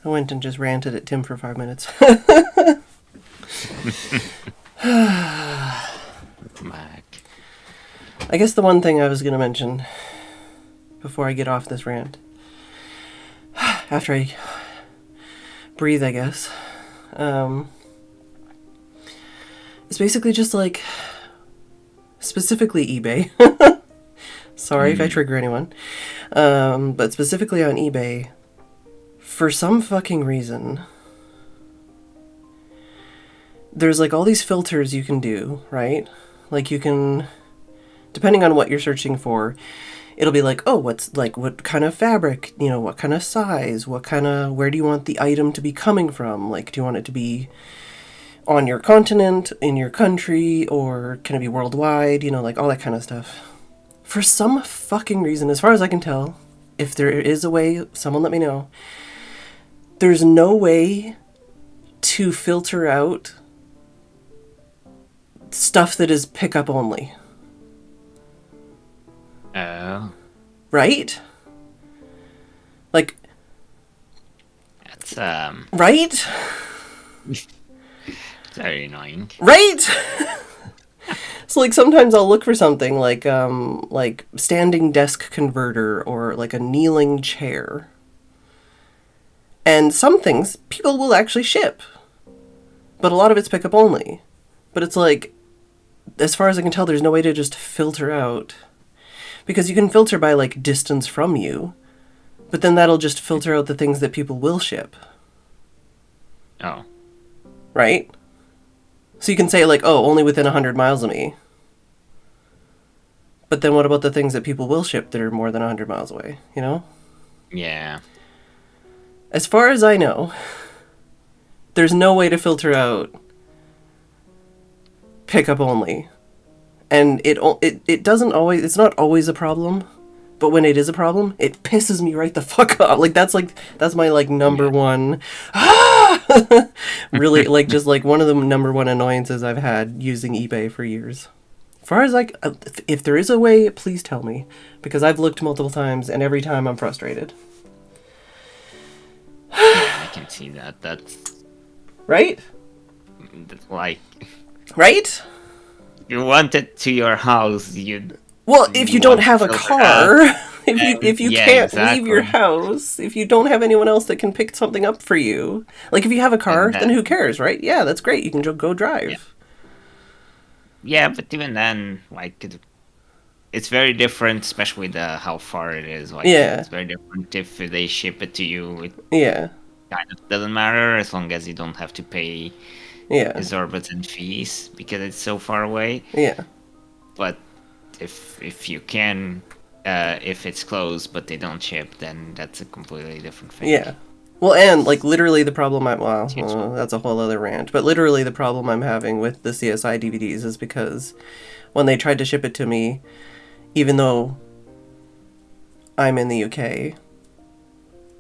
I went and just ranted at Tim for 5 minutes. Mac. I guess the one thing I was going to mention before I get off this rant, after I breathe, I guess, it's basically just like, specifically eBay. Sorry if I trigger anyone. But specifically on eBay, for some fucking reason, there's like all these filters you can do, right? Like you can, depending on what you're searching for, it'll be like, oh, what's like, what kind of fabric, you know, what kind of size, what kind of, where do you want the item to be coming from? Like, do you want it to be on your continent, in your country, or can it be worldwide? You know, like all that kind of stuff. For some fucking reason, as far as I can tell, if there is a way, someone let me know, there's no way to filter out stuff that is pickup only. Oh. Right? Like, That's right? very annoying. Right? So like sometimes I'll look for something like standing desk converter or like a kneeling chair. And some things people will actually ship. But a lot of it's pickup only. But it's like, as far as I can tell, there's no way to just filter out. Because you can filter by like distance from you. But then that'll just filter out the things that people will ship. Oh. Right? So you can say like, oh, only within 100 miles of me. But then what about the things that people will ship that are more than 100 miles away, you know? Yeah. As far as I know, there's no way to filter out pickup only. And it doesn't always, it's not always a problem, but when it is a problem, it pisses me right the fuck off. That's my like number one really, like, just like one of the number one annoyances I've had using eBay for years. As far as like, if there is a way, please tell me, because I've looked multiple times and every time I'm frustrated. Yeah, I can see that. That's Right? like, Right? you want it to your house, Well, if you don't have a car, if you Yeah, can't leave your exactly. house, if you don't have anyone else that can pick something up for you, like if you have a car, And then who then, cares, right? Yeah, that's great. You can go yeah, drive. yeah, but even then, like, it's very different, especially the how far it is. Like, Yeah, it's very different if they ship it to you. It yeah, kind of doesn't matter as long as you don't have to pay yeah, exorbitant fees because it's so far away. yeah, But if you can, if it's closed but they don't ship, then that's a completely different thing. yeah. Well, and like literally the problem It's useful. that's a whole other rant, but literally the problem I'm having with the CSI DVDs is because when they tried to ship it to me, even though I'm in the UK,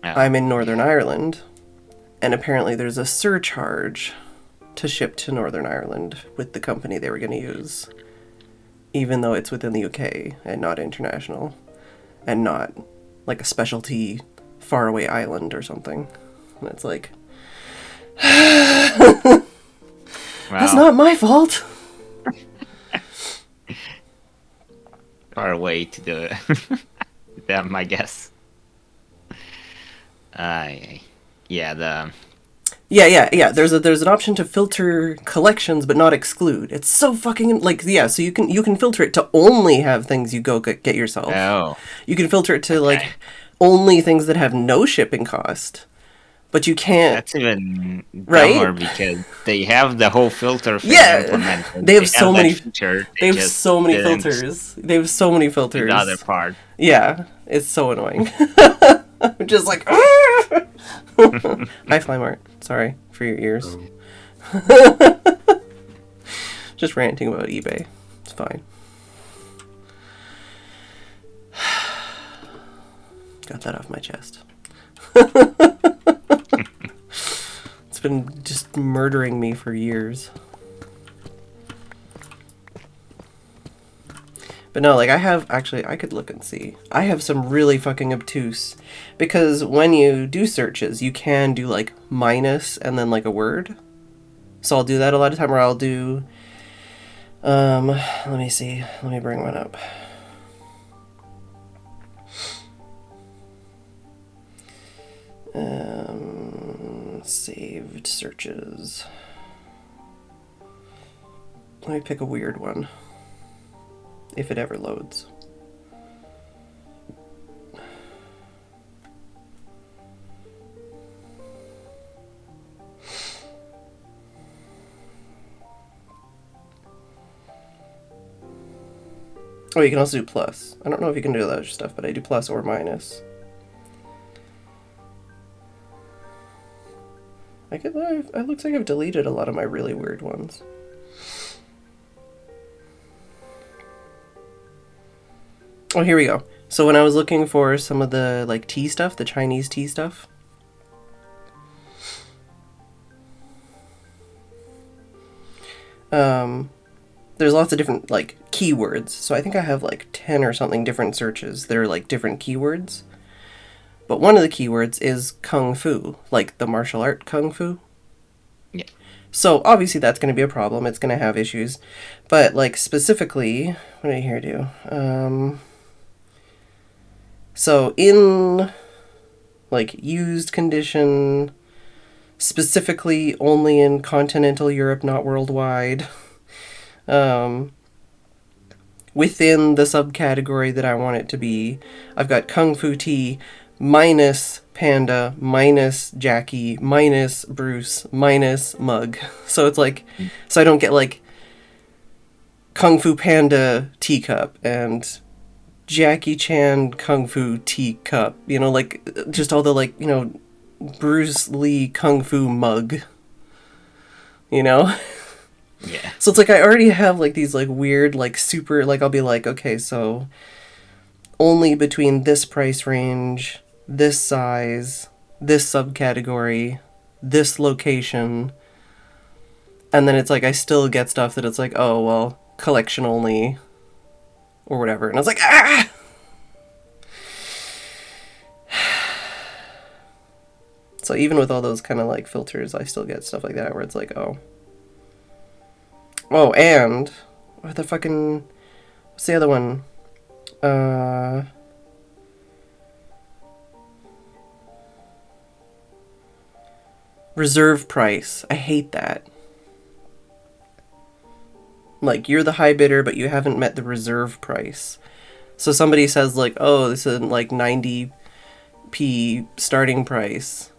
Oh, I'm in Northern yeah. Ireland, and apparently there's a surcharge to ship to Northern Ireland with the company they were going to use, even though it's within the UK and not international, and not like a specialty faraway island or something. And it's like, that's Well, not my fault. far away to the them, I guess. I yeah, the Yeah. There's an option to filter collections but not exclude. It's so fucking like, yeah. So you can filter it to only have things you go get yourself. oh, You can filter it to okay. like only things that have no shipping cost, but you can't. That's even Right? dumber because they have the whole filter thing Yeah, implemented. they have They have so that many. feature. They They have just so many didn't filters. They have so many do the other filters. part. Yeah, it's so annoying. I'm just like, hi Flymart. Sorry for your ears. Just ranting about eBay. It's fine. Got that off my chest. It's been just murdering me for years. But no, like I could look and see. I have some really fucking obtuse, because when you do searches, you can do like minus and then like a word. So I'll do that a lot of time, or I'll do, let me see. Let me bring one up. Saved searches. Let me pick a weird one, if it ever loads. Oh, you can also do plus. I don't know if you can do that other stuff, but I do plus or minus. It looks like I've deleted a lot of my really weird ones. Oh, here we go. So when I was looking for some of the like tea stuff, the Chinese tea stuff, there's lots of different like keywords. So I think I have like 10 or something different searches that are like different keywords. But one of the keywords is kung fu, like the martial art kung fu. Yeah. So obviously that's going to be a problem. It's going to have issues. But like specifically, what did I here do? So in like used condition, specifically only in continental Europe, not worldwide. Within the subcategory that I want it to be, I've got Kung Fu Tea minus Panda minus Jackie minus Bruce minus Mug. So it's like, so I don't get like Kung Fu Panda teacup and Jackie Chan Kung Fu teacup. You know, like, just all the, like, you know, Bruce Lee Kung Fu mug. You know? Yeah. So it's like I already have, like, these, like, weird, like, super, like, I'll be like, okay, so only between this price range, this size, this subcategory, this location, and then it's like I still get stuff that it's like, oh, well, collection only, or whatever. And I was like, ah! So even with all those kind of, like, filters, I still get stuff like that where it's like, oh. Oh, and what the fucking, what's the other one? Reserve price. I hate that. Like, you're the high bidder, but you haven't met the reserve price. So somebody says, like, oh, this is like 90p starting price.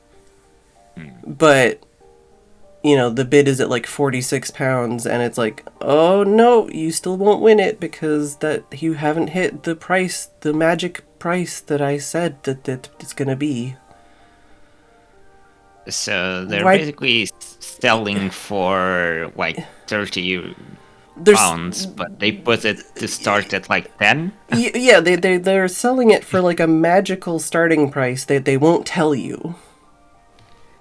But, you know, the bid is at like £46, and it's like, oh no, you still won't win it because that you haven't hit the price, the magic price that I said that it's gonna be. So they're basically selling for like 30 pounds, but they put it to start at like 10. Yeah, they're selling it for like a magical starting price that they won't tell you.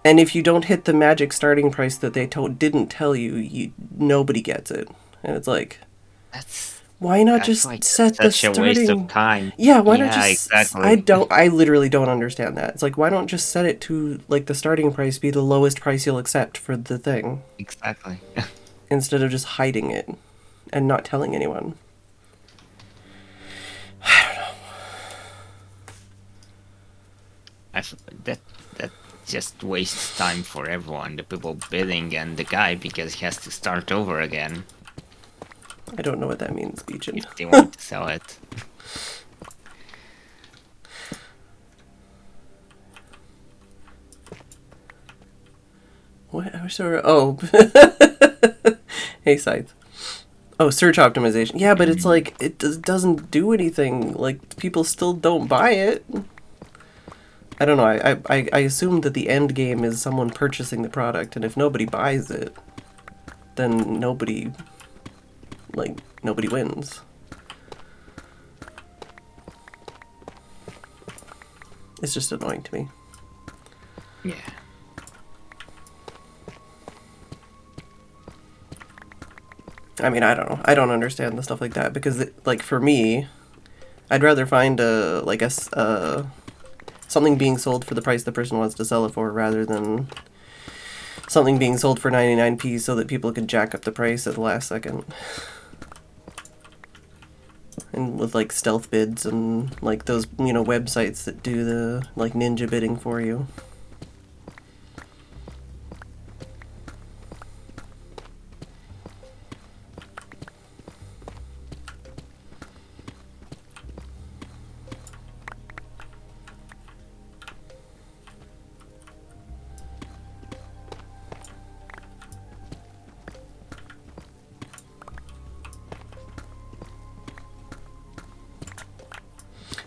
And if you don't hit the magic starting price that they didn't tell you, nobody gets it. And it's like, why not just like set the starting? Such a waste of time. Yeah, why not just? Exactly. I literally don't understand that. It's like, why don't just set it to like the starting price be the lowest price you'll accept for the thing? Exactly. Instead of just hiding it and not telling anyone. I don't know. That just wastes time for everyone, the people bidding and the guy, because he has to start over again. I don't know what that means, Beechin. If they want to sell it. What? I wish there were... Oh. Hey, Scythe. Oh, search optimization. Yeah, but it's like, it doesn't do anything. Like, people still don't buy it. I don't know. I assume that the end game is someone purchasing the product, and if nobody buys it, then nobody wins. It's just annoying to me. Yeah. I mean, I don't know. I don't understand the stuff like that because, like, for me, I'd rather find something being sold for the price the person wants to sell it for rather than something being sold for 99p so that people can jack up the price at the last second. And with, like, stealth bids and, like, those, you know, websites that do the, like, ninja bidding for you.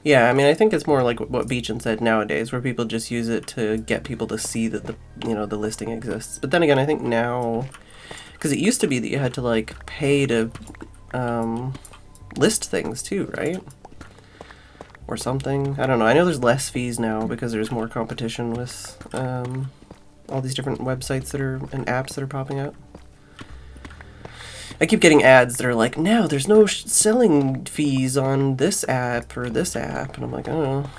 Yeah, I mean, I think it's more like what Beechin said nowadays, where people just use it to get people to see that the listing exists. But then again, I think now, because it used to be that you had to like pay to list things too, right? Or something. I don't know. I know there's less fees now because there's more competition with all these different websites and apps that are popping up. I keep getting ads that are like, no, there's no selling fees on this app or this app. And I'm like, oh.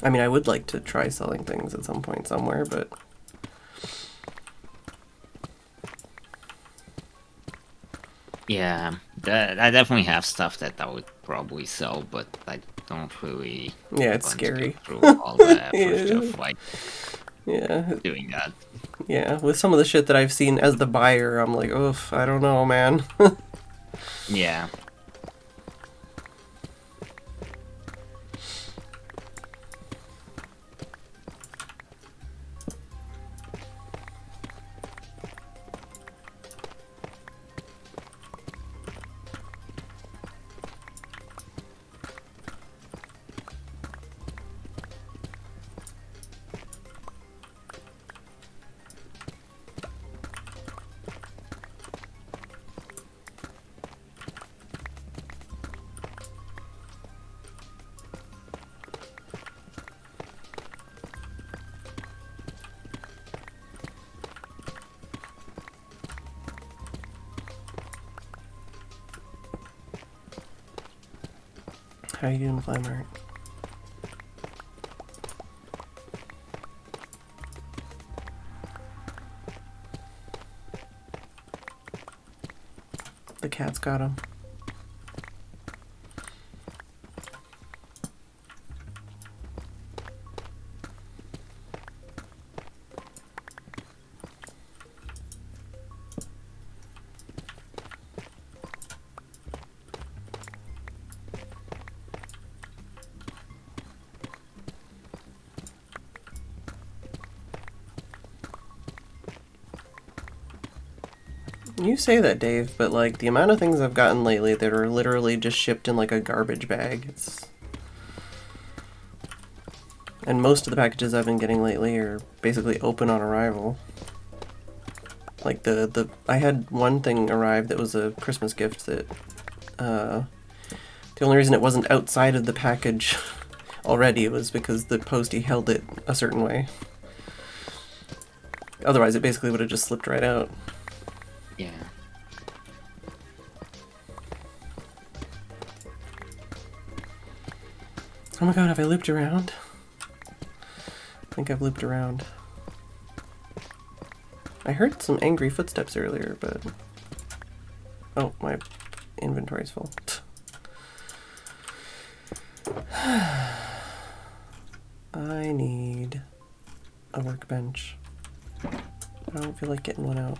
I mean, I would like to try selling things at some point somewhere, but... Yeah, I definitely have stuff that I would probably sell, but I don't really... Yeah, it's scary. Through all the effort of, like, doing that. Yeah, with some of the shit that I've seen as the buyer, I'm like, oof, I don't know, man. Yeah. How you doing, Flymart? The cat's got him. You say that, Dave, but like the amount of things I've gotten lately that are literally just shipped in like a garbage bag. And most of the packages I've been getting lately are basically open on arrival. Like I had one thing arrive that was a Christmas gift that the only reason it wasn't outside of the package already was because the postie held it a certain way. Otherwise, it basically would have just slipped right out. Yeah. Oh my god, have I looped around? I think I've looped around. I heard some angry footsteps earlier, but... Oh, my inventory's full. I need a workbench. I don't feel like getting one out.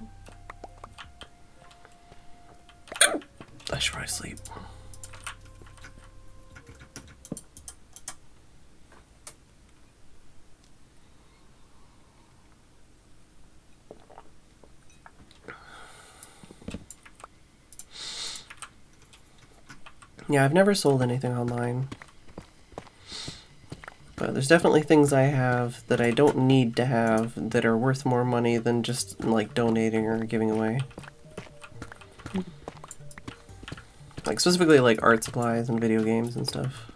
I should probably sleep. Yeah, I've never sold anything online. But there's definitely things I have that I don't need to have that are worth more money than just like donating or giving away. Like specifically like art supplies and video games and stuff.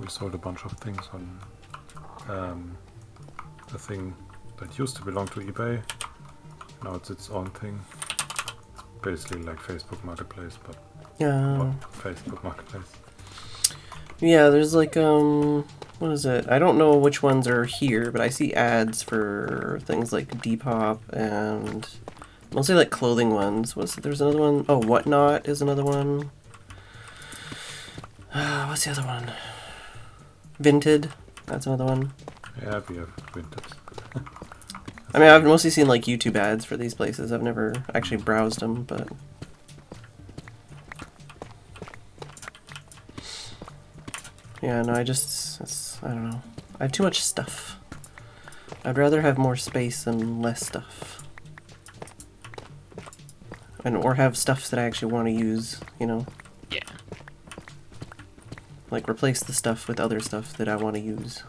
We sold a bunch of things on the thing that used to belong to eBay. Now it's its own thing. Basically like Facebook Marketplace, but not Facebook Marketplace. Yeah, there's like what is it? I don't know which ones are here, but I see ads for things like Depop and mostly like clothing ones. There's another one? Oh, Whatnot is another one. What's the other one? Vinted. That's another one. Yeah, we have Vinted. I mean, I've mostly seen like YouTube ads for these places. I've never actually browsed them, but... Yeah, no, I don't know. I have too much stuff. I'd rather have more space and less stuff. Or have stuff that I actually want to use, you know? Yeah. Like, replace the stuff with other stuff that I want to use.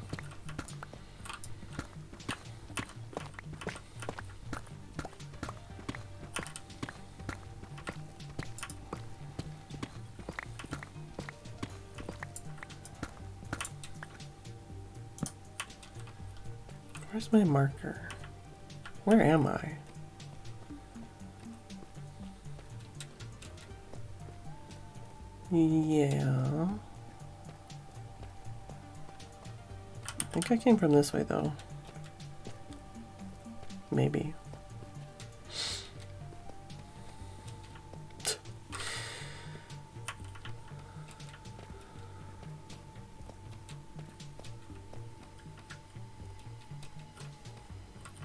Where's my marker? Where am I? Yeah. I think I came from this way, though. Maybe.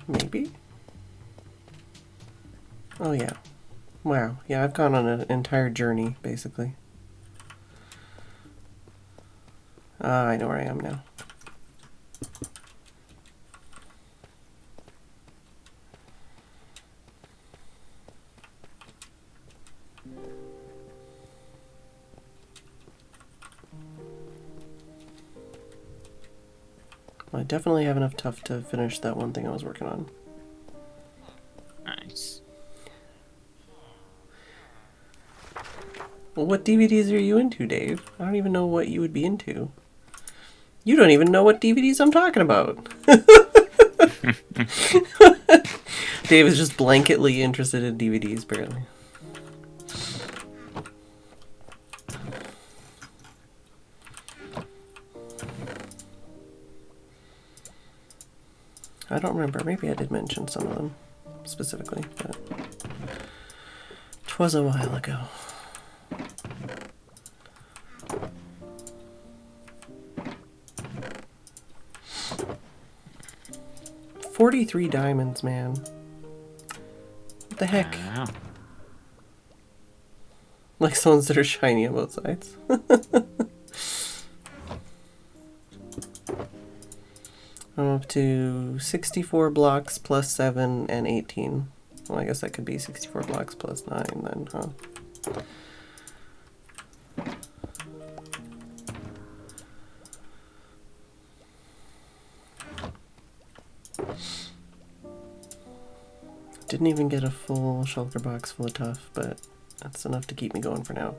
Maybe? Oh yeah. Wow. Yeah, I've gone on an entire journey, basically. Ah, I know where I am now. Well, I definitely have enough stuff to finish that one thing I was working on. Nice. Well, what DVDs are you into, Dave? I don't even know what you would be into. You don't even know what DVDs I'm talking about. Dave is just blanketly interested in DVDs, apparently. I don't remember. Maybe I did mention some of them specifically, but 'twas a while ago. 43 diamonds, man. What the heck? Like the ones that are shiny on both sides. I'm up to 64 blocks plus 7 and 18. Well, I guess that could be 64 blocks plus 9 then, huh? Didn't even get a full shulker box full of tuff, but that's enough to keep me going for now.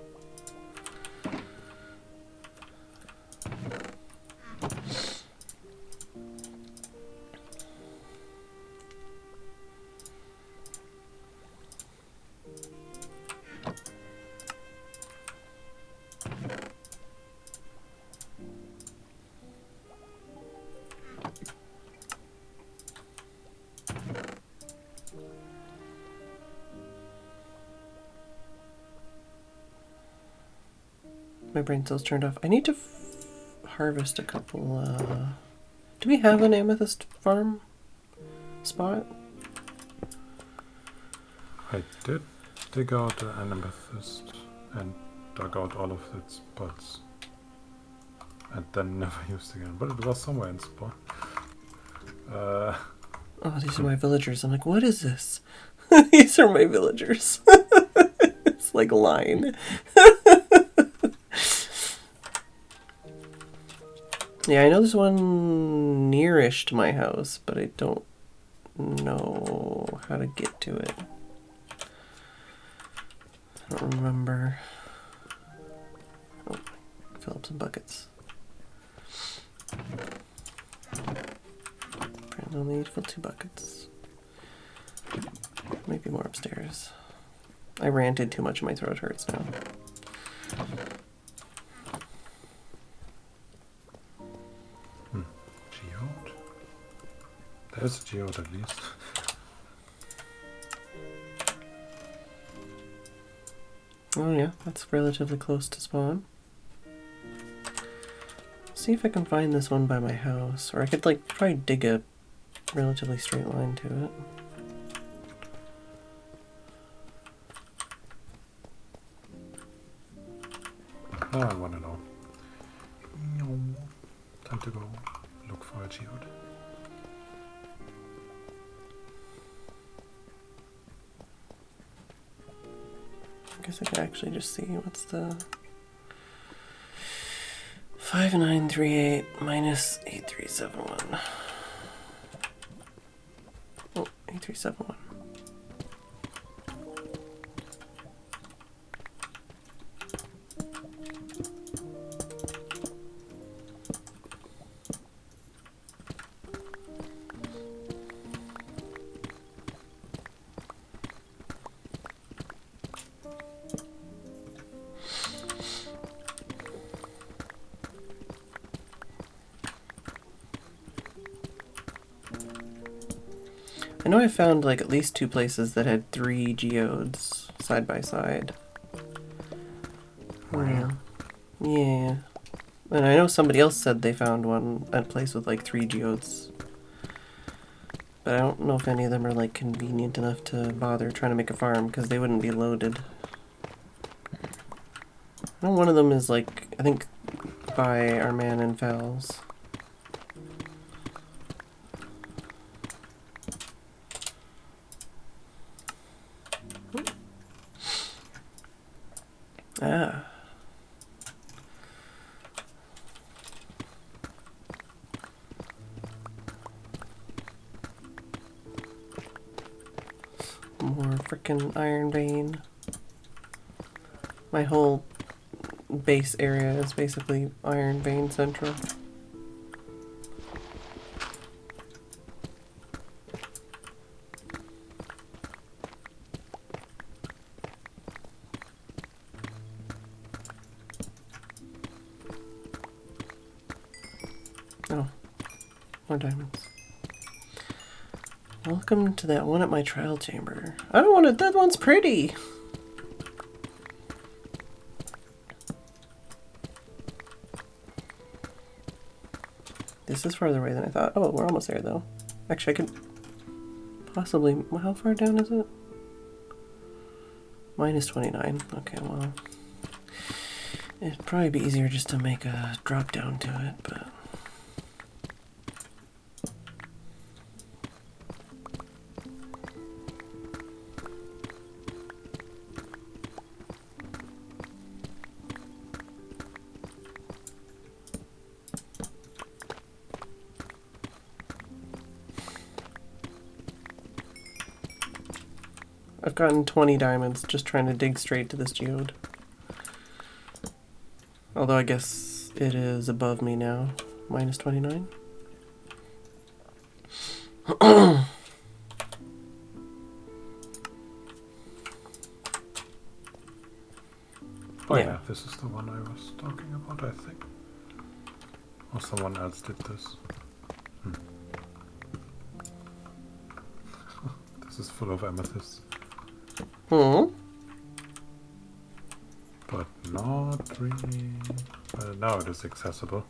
My brain cell's turned off. I need to harvest a couple, do we have an amethyst farm spot? I did dig out an amethyst and dug out all of its buds. And then never used again. But it was somewhere in spawn. Oh, these are my villagers. I'm like, what is this? These are my villagers. It's like a line. Yeah, I know there's one nearish to my house, but I don't know how to get to it. I don't remember. Oh, fill up some buckets. Apparently only need to fill 2 buckets. Maybe more upstairs. I ranted too much and my throat hurts now. Geode? There's a geode at least. Oh yeah, that's relatively close to spawn. See if I can find this one by my house, or I could like probably dig a relatively straight line to it. Now I want to know. Time to go look for a geode. I guess I could actually just see what's the 5938 minus 8371. Oh, 8371. I know I found like at least 2 places that had 3 geodes side by side. Yeah. Yeah. And I know somebody else said they found one at a place with like 3 geodes. But I don't know if any of them are like convenient enough to bother trying to make a farm because they wouldn't be loaded. I know one of them is like, I think by our man in Fells. Ah. More frickin' iron vein. My whole base area is basically iron vein central. More diamonds. Welcome to that one at my trial chamber. I don't want it. That one's pretty. This is farther away than I thought. Oh, we're almost there though. Actually, I could possibly... How far down is it? Minus 29. Okay, well... It'd probably be easier just to make a drop down to it, but... I've gotten 20 diamonds just trying to dig straight to this geode. Although I guess it is above me now. Minus 29. Oh yeah, this is the one I was talking about, I think. Or someone else did this. This is full of amethysts. But not really... now it is accessible.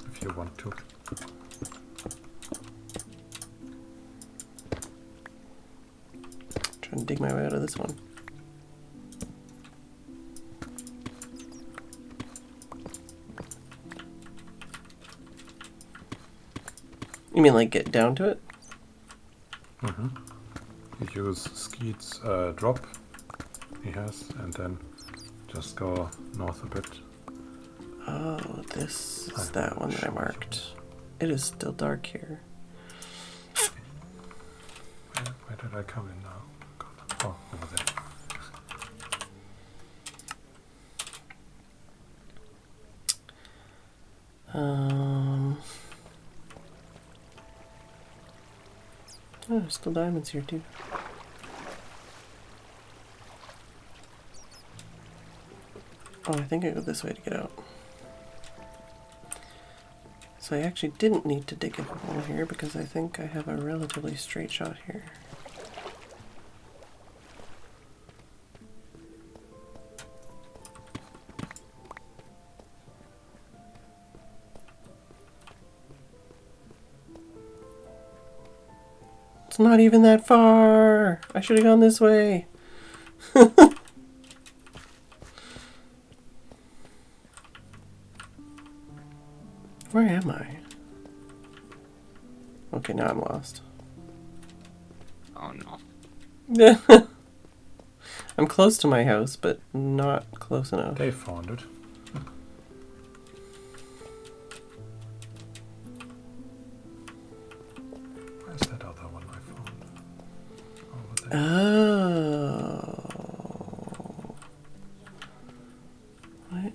If you want to. Trying to dig my way out of this one. You mean like get down to it? Mm-hmm. You use Skeet's drop he has, and then just go north a bit. Oh, this is that one that I marked. It is still dark here. Where did I come in now? God. Oh, over there. Oh, there's still diamonds here too. Oh, I think I go this way to get out. So I actually didn't need to dig a hole here because I think I have a relatively straight shot here. It's not even that far. I should have gone this way. Where am I? Okay, now I'm lost. Oh no. I'm close to my house, but not close enough. They found it. Where's that other one I found? Over there. Oh. What?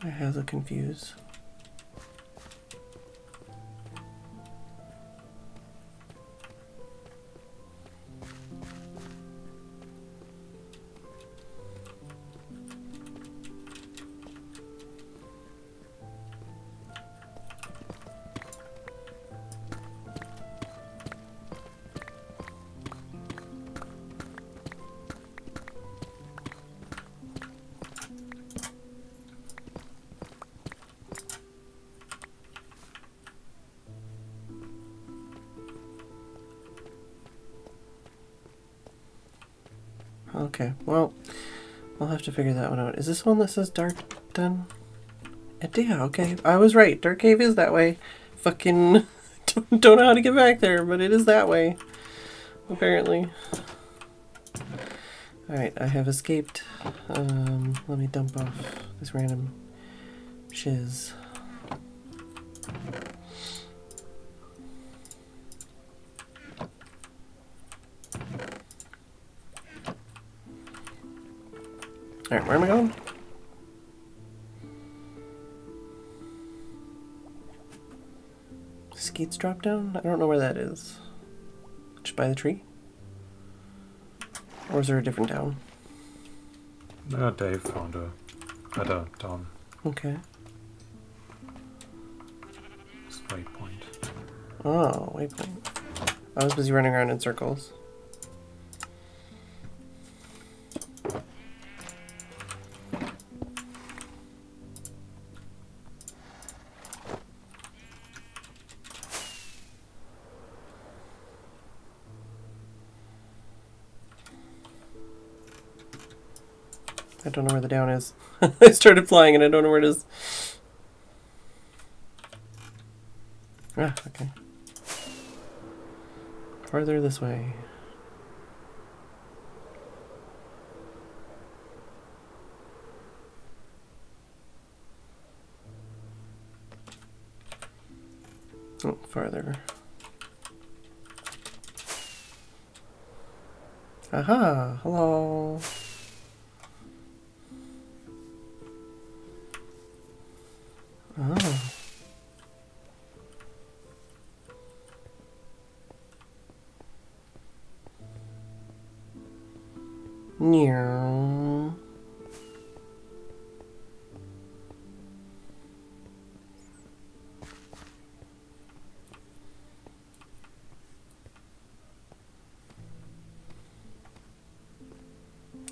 I have a confused. Okay, well, I'll have to figure that one out. Is this one that says dark den? Yeah, okay. I was right. Dark cave is that way. Fucking don't know how to get back there, but it is that way. Apparently. Alright, I have escaped. Let me dump off this random shiz. Alright, where am I going? Skeets drop down? I don't know where that is. by the tree? Or is there a different down? Dave found a better down. Okay. Waypoint. Oh, waypoint. I was busy running around in circles. I don't know where the down is. I started flying and I don't know where it is. Ah, okay. Farther this way. Oh, farther. Aha! Hello! Oh. Meow.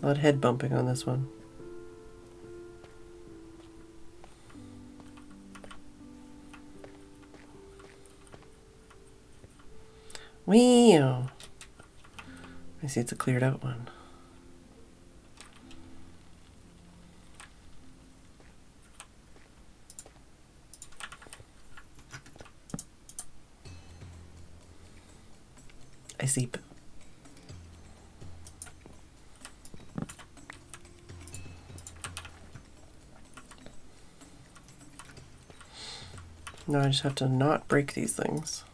A lot of head bumping on this one. Wow. I see it's a cleared out one. I see. Now I just have to not break these things.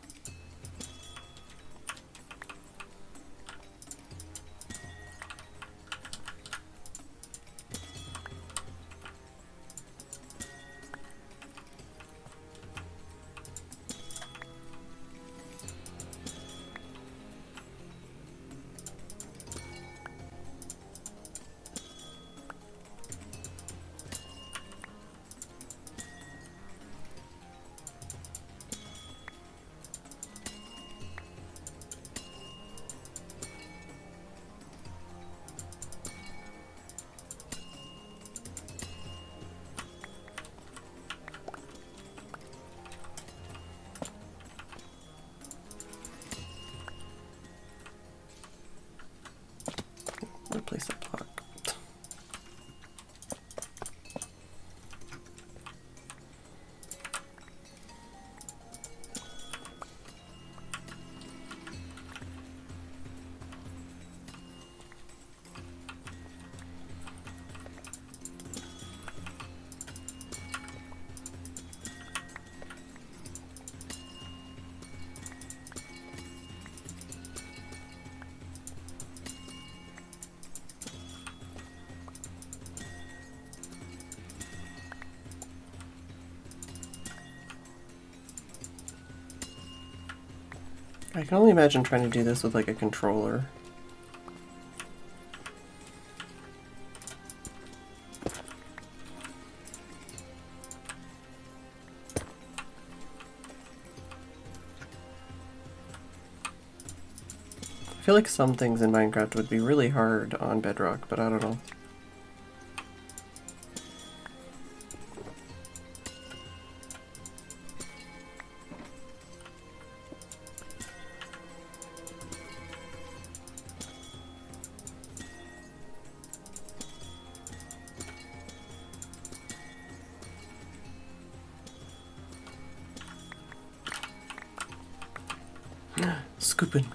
Replace that block. I can only imagine trying to do this with like a controller. I feel like some things in Minecraft would be really hard on Bedrock, but I don't know. Scooping.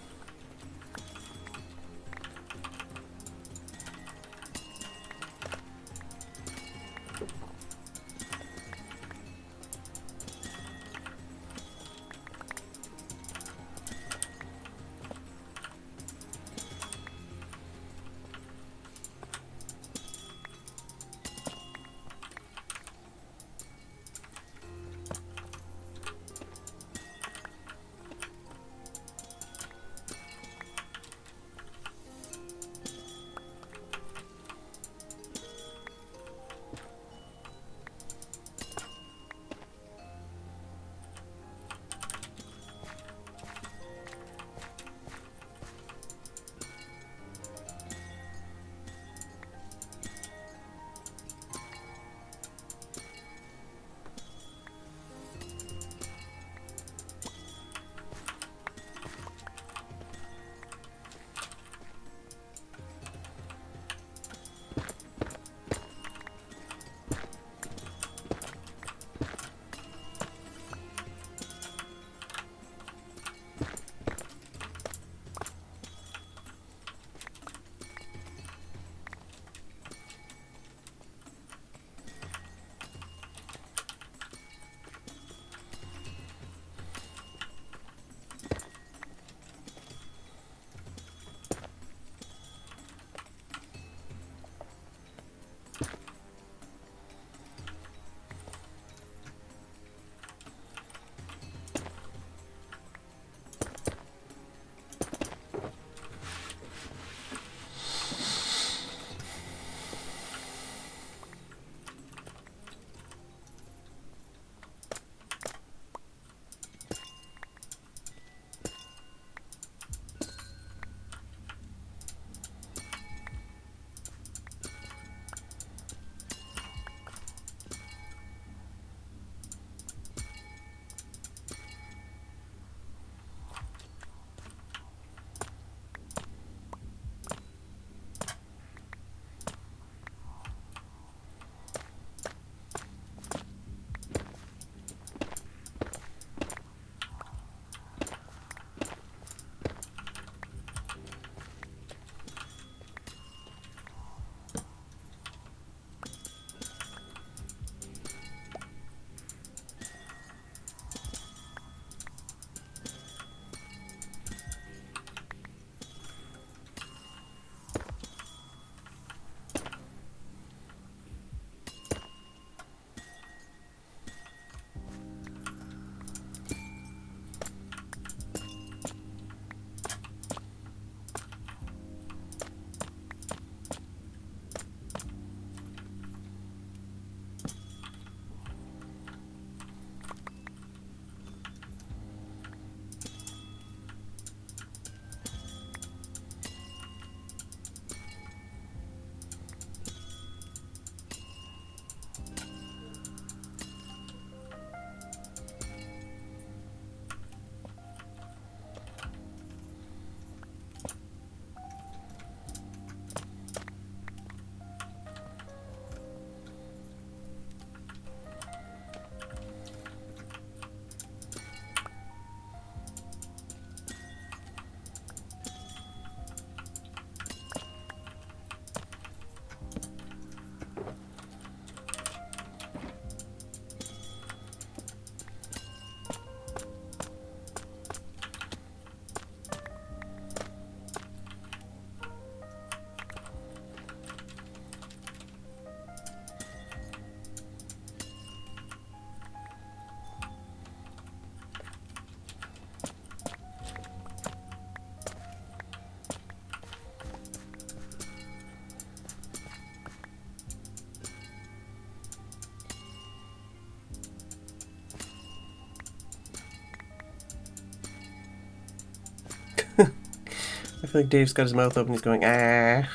feel like Dave's got his mouth open. He's going, ah.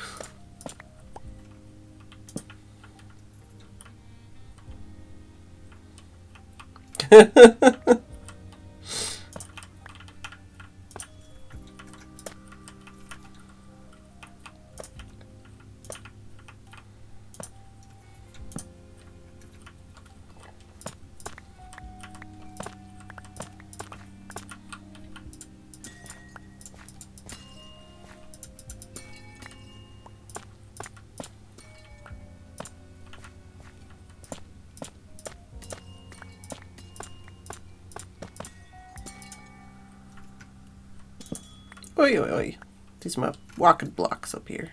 Oi, oi, oi. These are my walking blocks up here.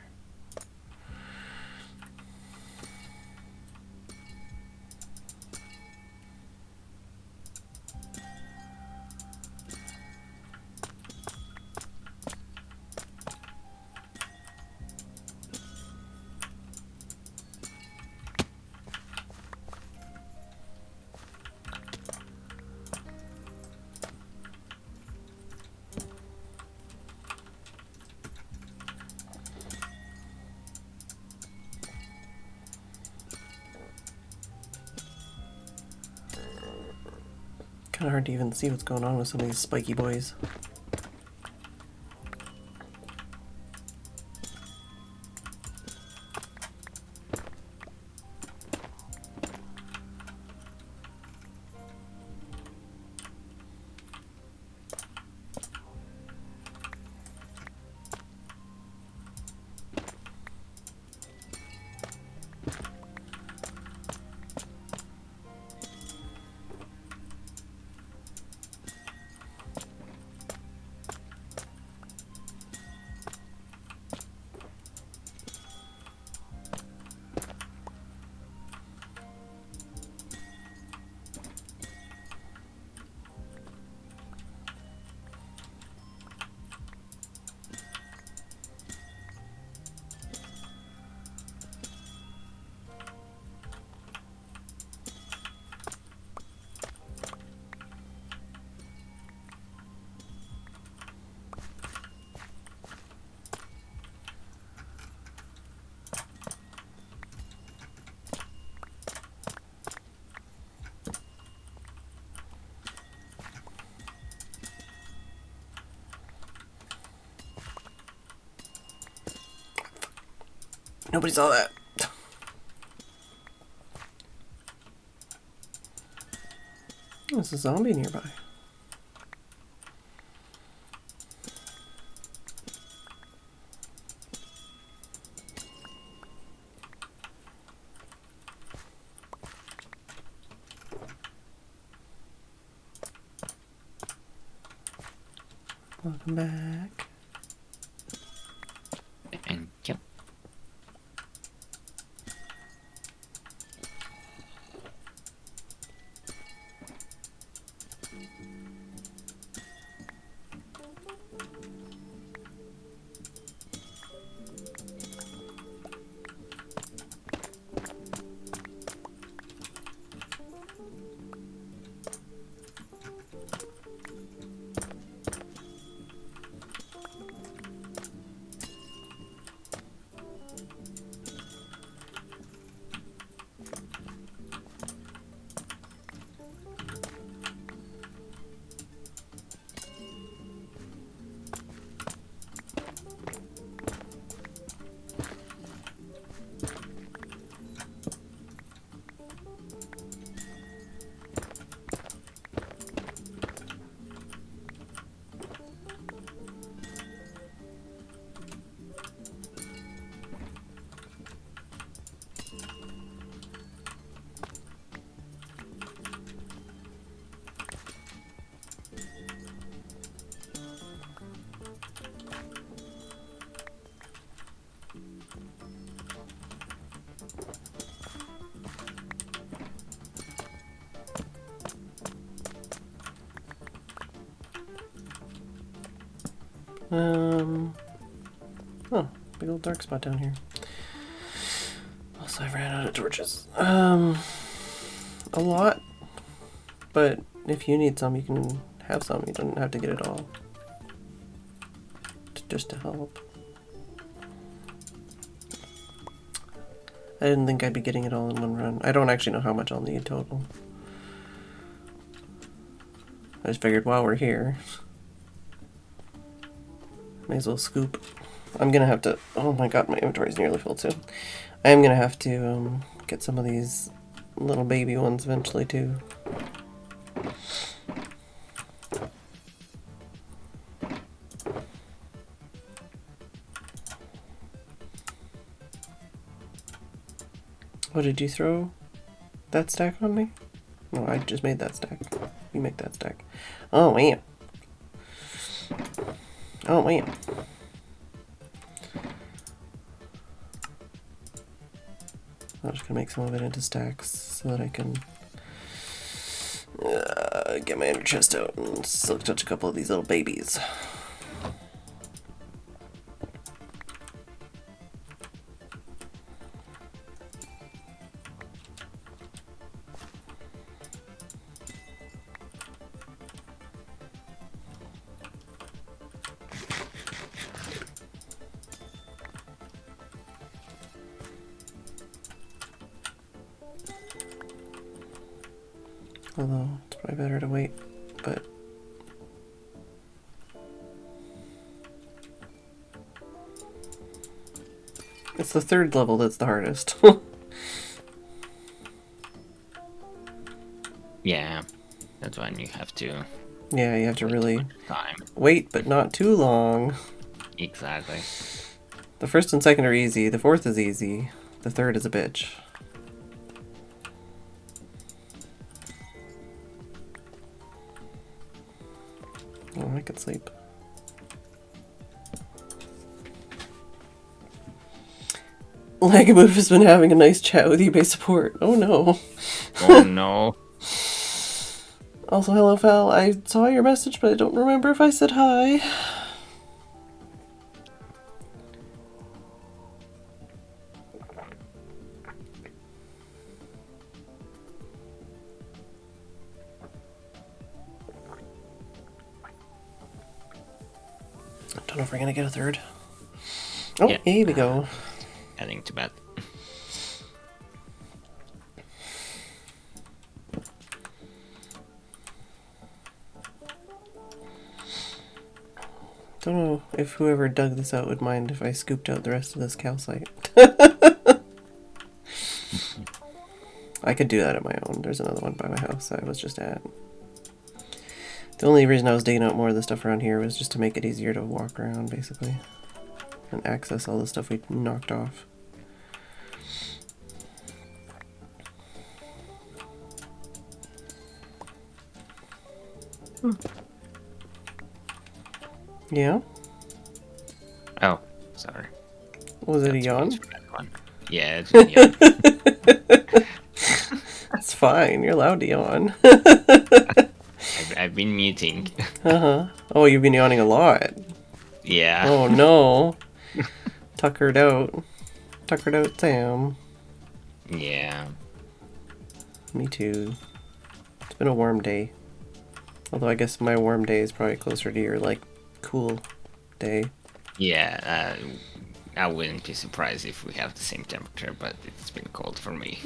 Kind of hard to even see what's going on with some of these spiky boys. Nobody saw that. There's a zombie nearby. Welcome back. Thank you. Oh, big old dark spot down here. Also, I ran out of torches. A lot. But if you need some, you can have some. You don't have to get it all. just to help. I didn't think I'd be getting it all in one run. I don't actually know how much I'll need total. I just figured while we're here, may as well scoop. I'm gonna have to, oh my god, my inventory's nearly full too. I am gonna have to get some of these little baby ones eventually too. Oh, did you throw that stack on me? No, I just made that stack. You make that stack. Oh, man. Oh, man. I'm just gonna make some of it into stacks so that I can get my inner chest out and silk touch a couple of these little babies. Although, it's probably better to wait, but... It's the third level that's the hardest. Yeah, that's when you have to. Yeah, you have to really time. wait, but not too long. Exactly. The first and second are easy, the fourth is easy, the third is a bitch. Oh, I could sleep. Lagamove has been having a nice chat with eBay support. Oh no. Oh no. Also, hello, Val. I saw your message, but I don't remember if I said hi. Don't know if we're gonna get a third. Oh, Yeah. here we go. Heading to bed. Don't know if whoever dug this out would mind if I scooped out the rest of this calcite. I could do that at my own. There's another one by my house I was just at. The only reason I was digging out more of the stuff around here was just to make it easier to walk around, basically. And access all the stuff we knocked off. Yeah? Oh, sorry. Was it a That's yawn? for that one. Yeah, it's a yawn. It's fine, you're allowed to yawn. I've been muting. Uh-huh. Oh, you've been yawning a lot. Yeah. Oh no. Tuckered out. Tuckered out Sam. Yeah. Me too. It's been a warm day. Although I guess my warm day is probably closer to your, like, cool day. Yeah, I wouldn't be surprised if we have the same temperature, but it's been cold for me.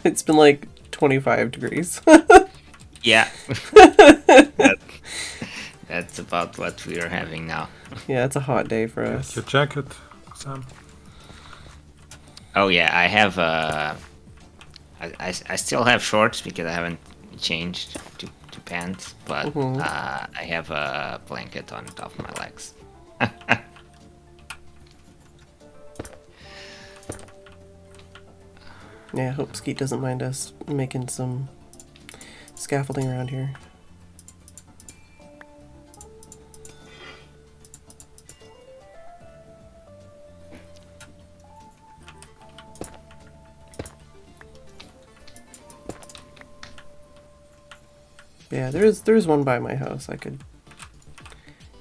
It's been like 25 degrees. Yeah. That's about what we are having now. Yeah, it's a hot day for Get us. your jacket, Sam. Oh yeah, I have I still have shorts because I haven't changed to pants, but I have a blanket on top of my legs. Yeah, I hope Skeet doesn't mind us making some scaffolding around here. Yeah, there is one by my house I could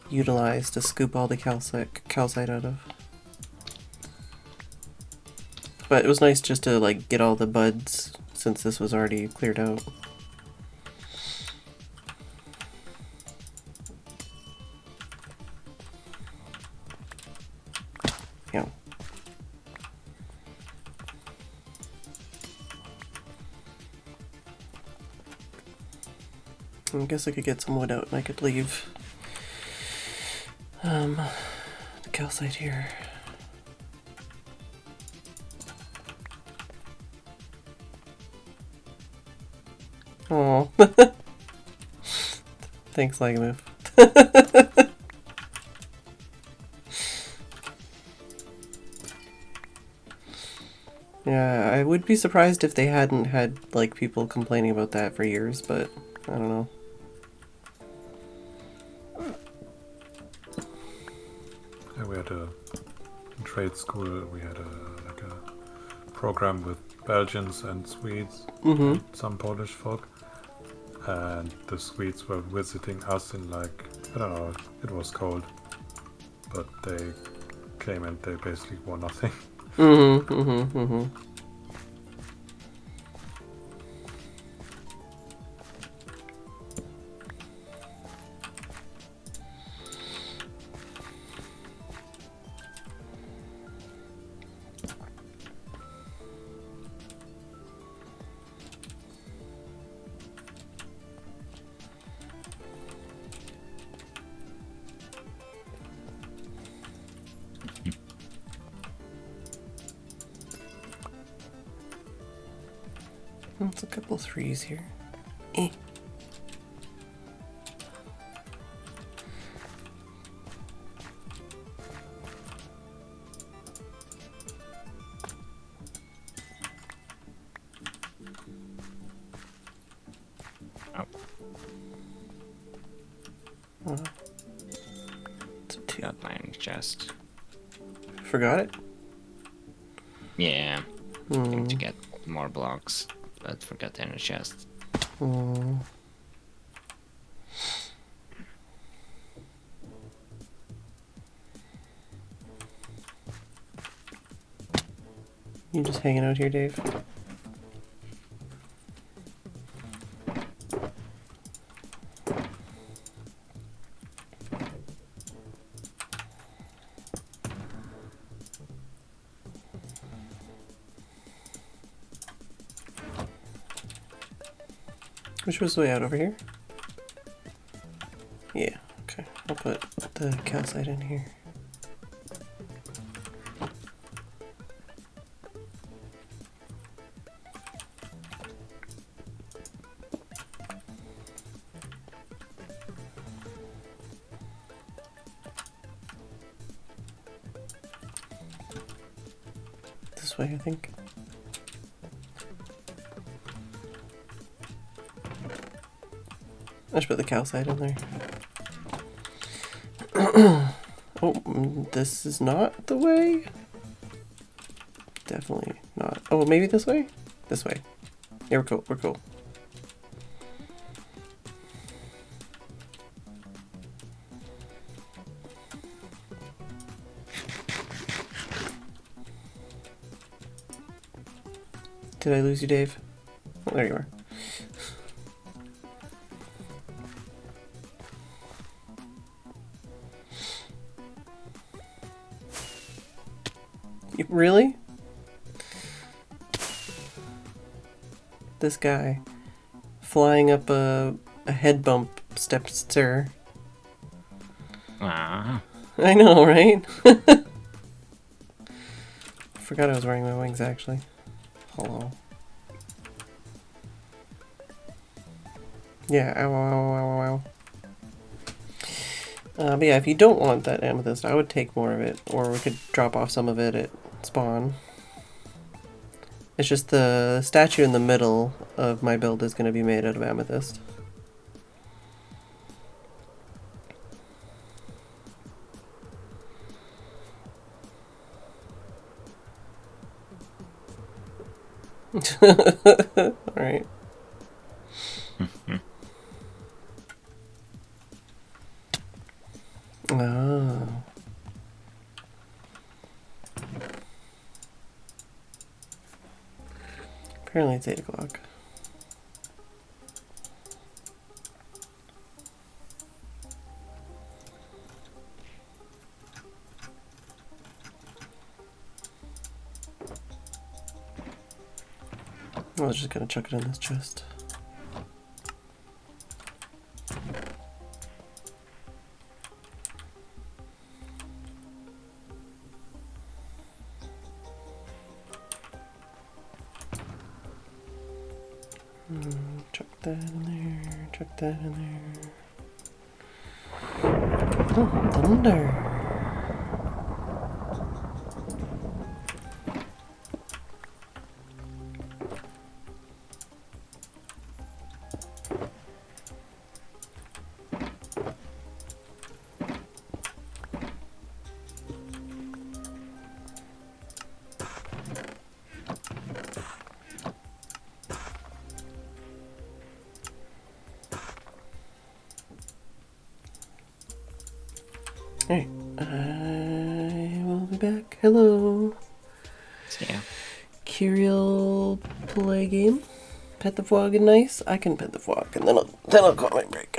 utilize to scoop all the calcite out of. But it was nice just to like get all the buds since this was already cleared out. I guess I could get some wood out and I could leave the calcite here. Oh. Thanks, Lagamove. Yeah, I would be surprised if they hadn't had, like, people complaining about that for years, but I don't know. Yeah, we had in trade school, we had like a program with Belgians and Swedes and some Polish folk. And the Swedes were visiting us in, like, I don't know, it was cold. But they came and they basically wore nothing. That's a couple threes here. Eh. It's a two. Got my chest. Forgot it? Yeah. Need to get more blocks, but forgot in the chest. You just hanging out here, Dave? Which was the way out, over here? Yeah, okay. I'll put the calcite in here. This way, I think. I should put the calcite in there. Oh, this is not the way? Definitely not. Oh, maybe this way? This way. Yeah, we're cool, we're cool. Did I lose you, Dave? Oh, there you are. Really? This guy flying up a head bump stepster. Ah. I know, right? Forgot I was wearing my wings, actually. Hello. Yeah, ow, ow, ow, ow, ow. But yeah, if you don't want that amethyst, I would take more of it, or we could drop off some of it at spawn. It's just the statue in the middle of my build is going to be made out of amethyst. Alright. Oh. Apparently it's 8 o'clock. I was just gonna chuck it in this chest. Chuck that in there. Chuck that in there. Oh, thunder. Alright, I will be back. Hello. Yeah. Curial play game. Pet the frog and nice. I can pet the frog and then I'll call my break.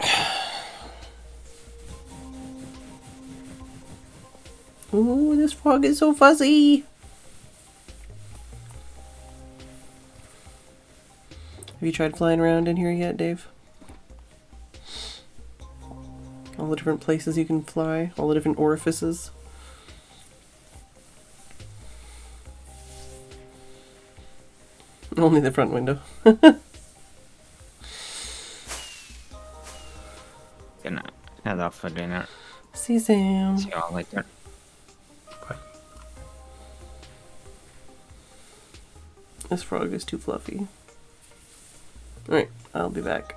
Ooh, this frog is so fuzzy. Have you tried flying around in here yet, Dave? All the different places you can fly, all the different orifices. Only the front window. Good night. Head off for dinner. See Sam. See you all later. Bye. This frog is too fluffy. Alright, I'll be back.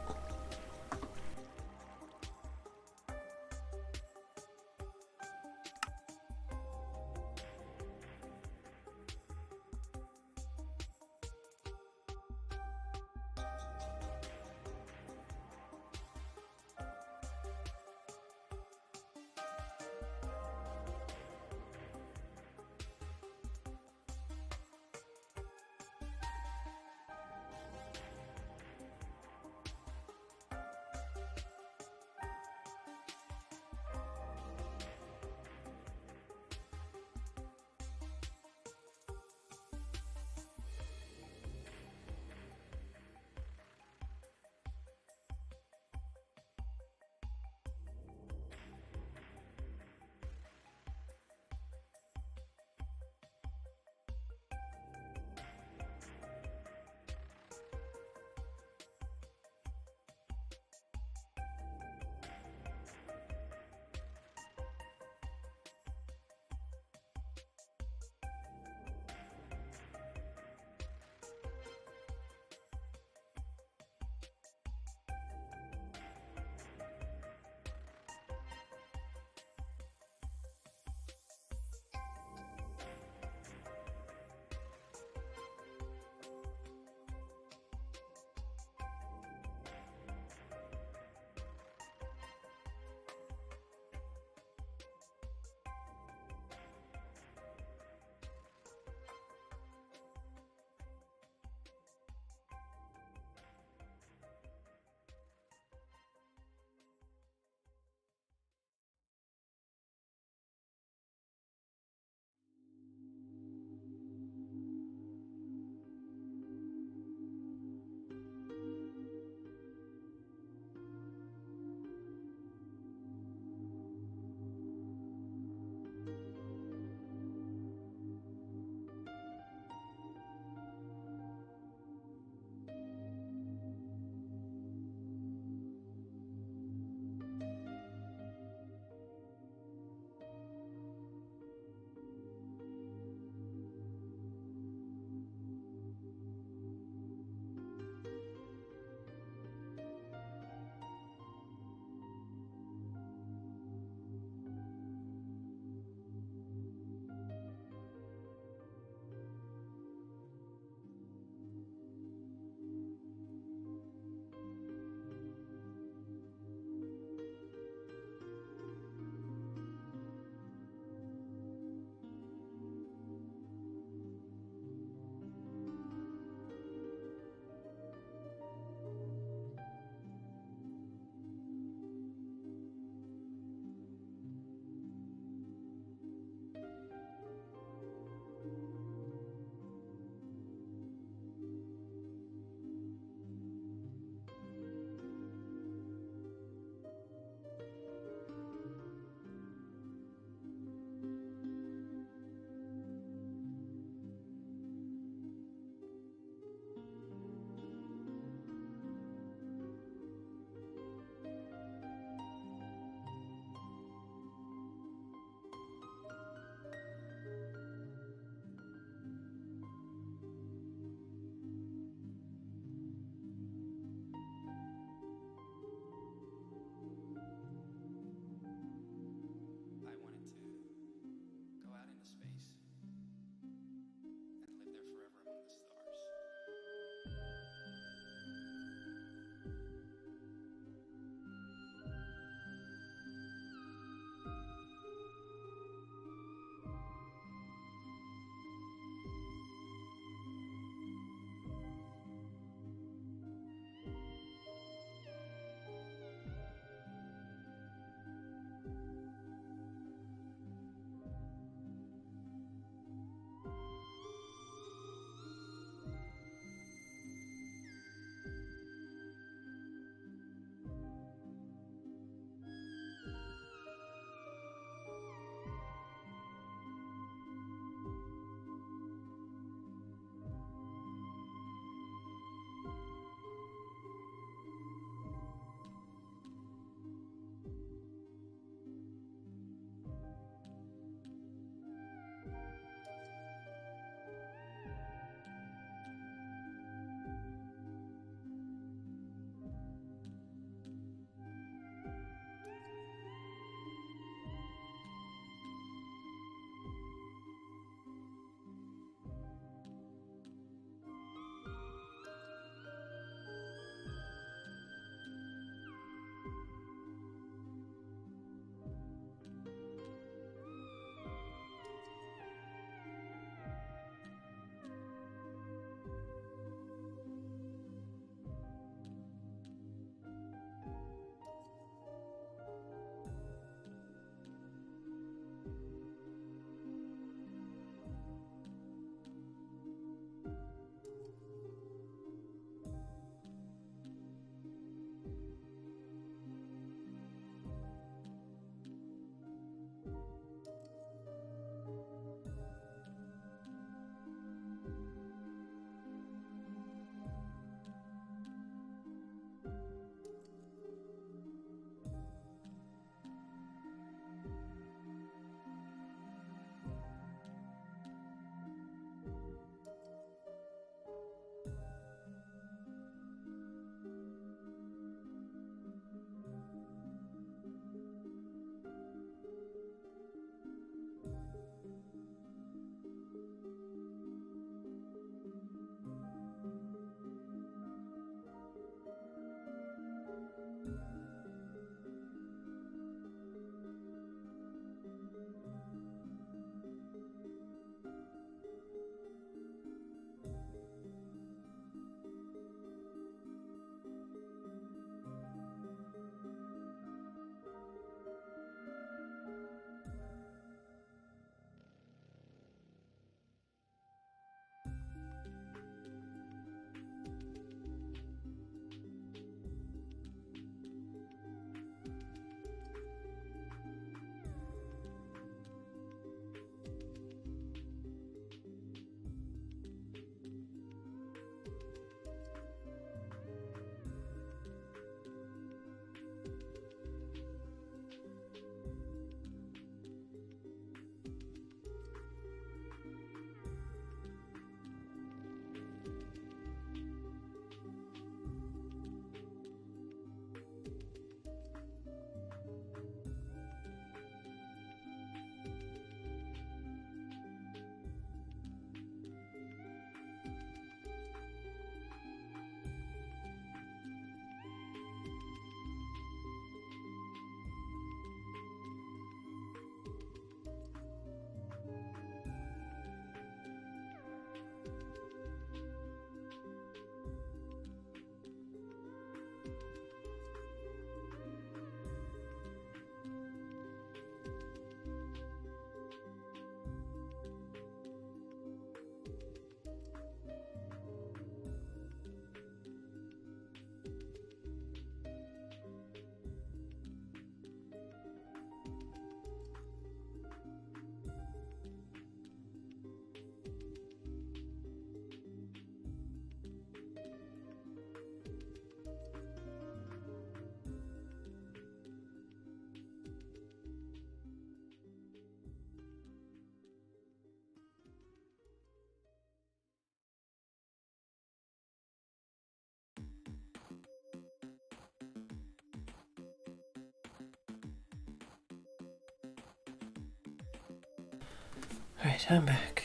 Alright, I'm back.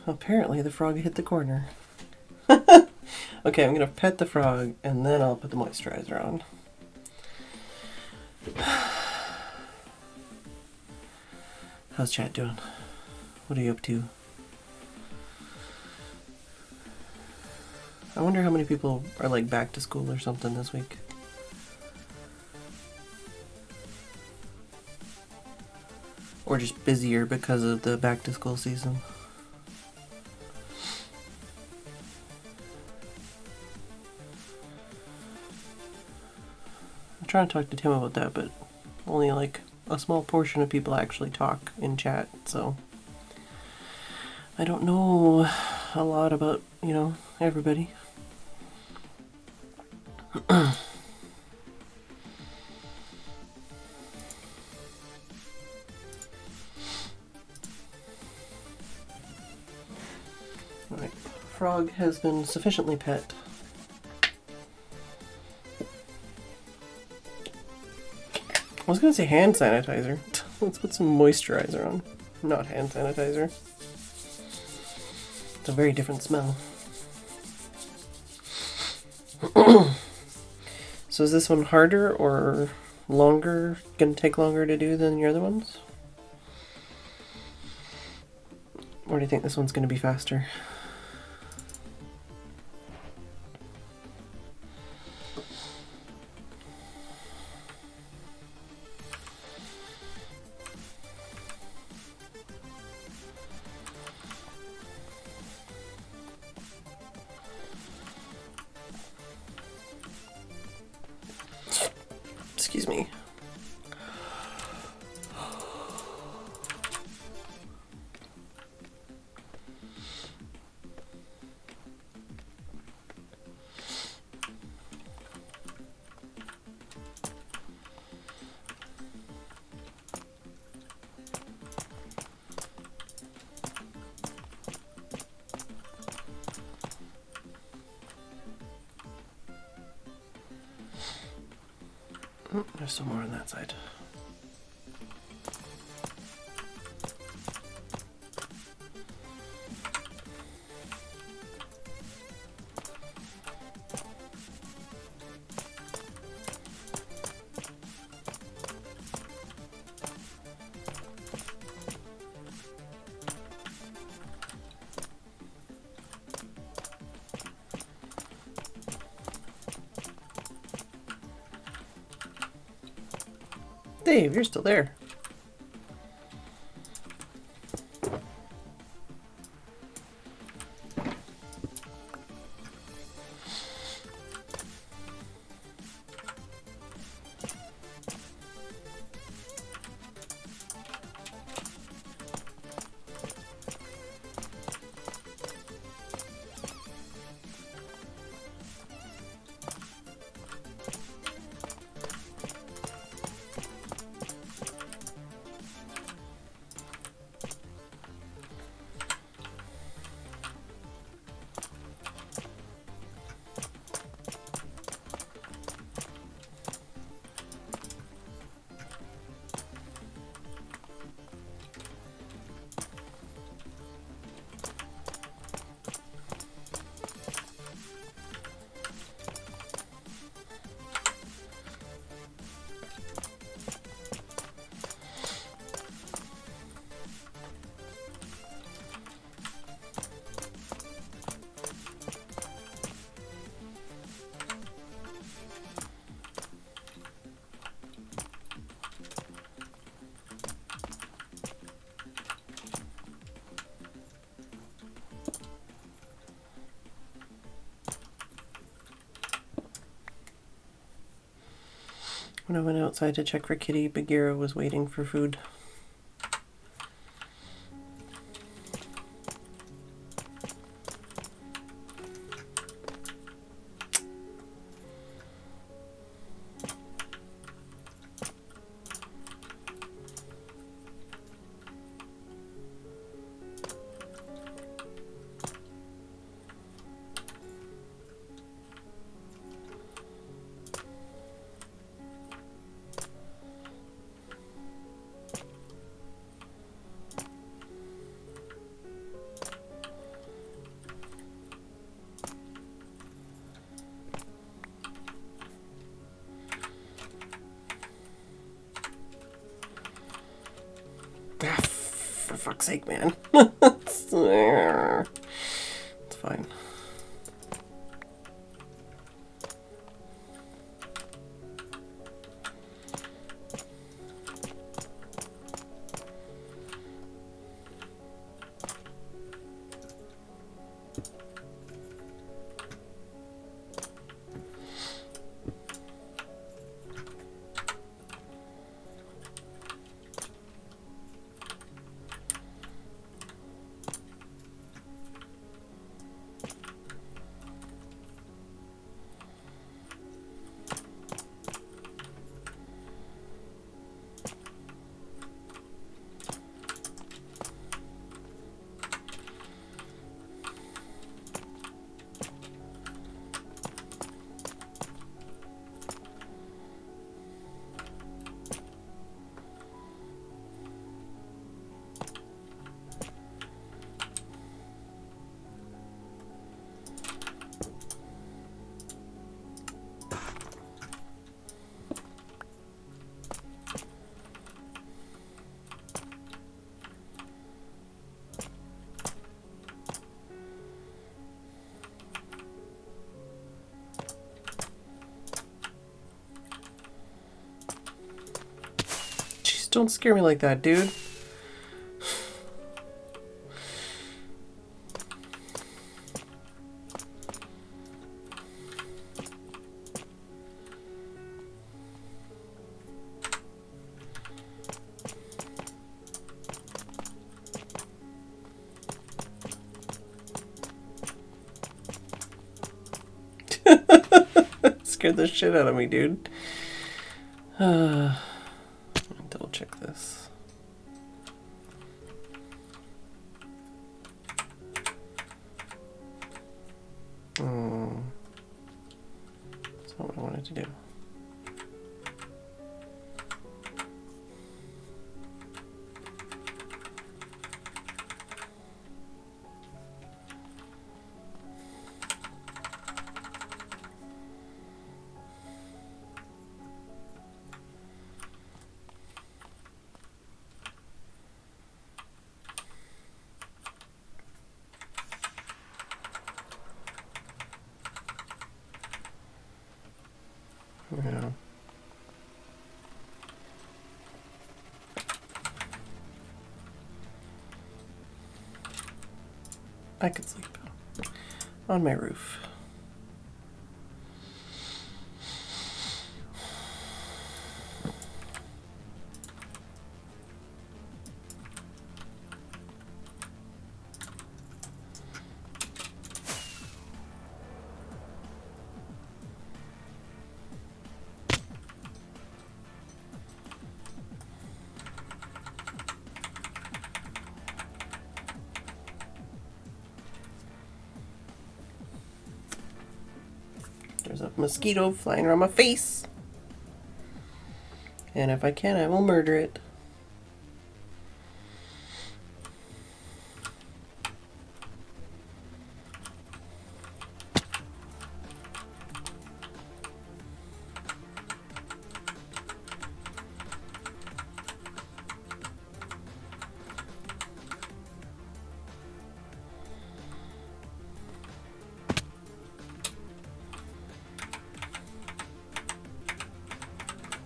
Apparently the frog hit the corner. Okay, I'm gonna pet the frog and then I'll put the moisturizer on. How's chat doing? What are you up to? I wonder how many people are like back to school or something this week. Or just busier because of the back to school season. I'm trying to talk to Tim about that, but only like a small portion of people actually talk in chat, so I don't know a lot about, you know, everybody. Alright, frog has been sufficiently pet. I was gonna say hand sanitizer. Let's put some moisturizer on, not hand sanitizer. It's a very different smell. So is this one harder or longer? Gonna take longer to do than your other ones? Or do you think this one's gonna be faster? Excuse me. Oh, there's some more on that side. Dave, you're still there. When I went outside to check for Kitty, Bagheera was waiting for food. fuck's sake, man. It's fine. Don't scare me like that, dude. Scared the shit out of me, dude. Double check this. That's not what I wanted to do. Yeah. I could sleep on my roof. There's a mosquito flying around my face. And if I can, I will murder it.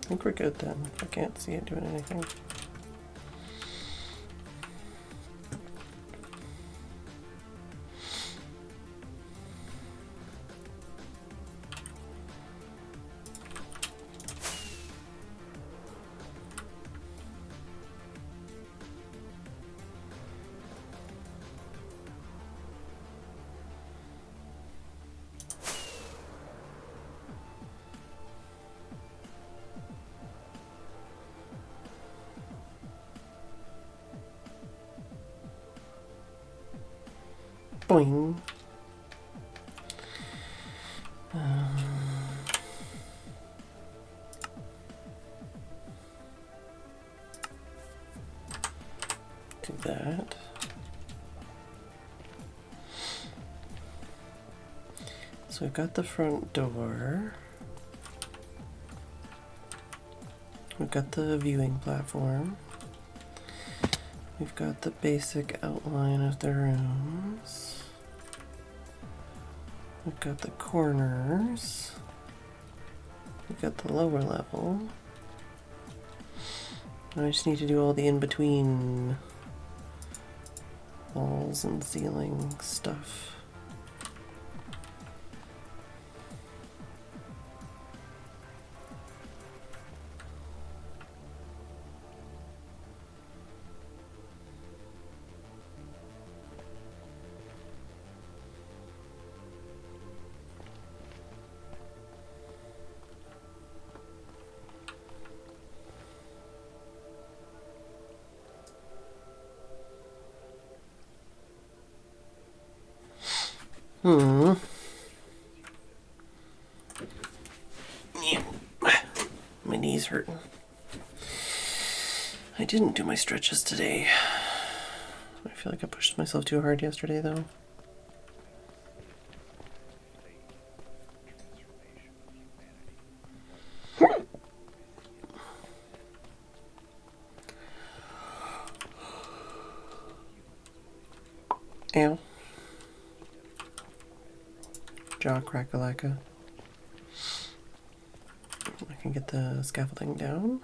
I think we're good then. I can't see it doing anything. Boing. Do that. So we've got the front door. We've got the viewing platform. We've got the basic outline of the rooms. We've got the corners. We've got the lower level. Now I just need to do all the in-between walls and ceiling stuff. Yeah. My knee's hurting. I didn't do my stretches today. I feel like I pushed myself too hard yesterday, though. Ow. Jaw crack-a-lacka. I can get the scaffolding down.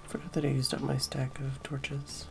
Forgot that I used up my stack of torches.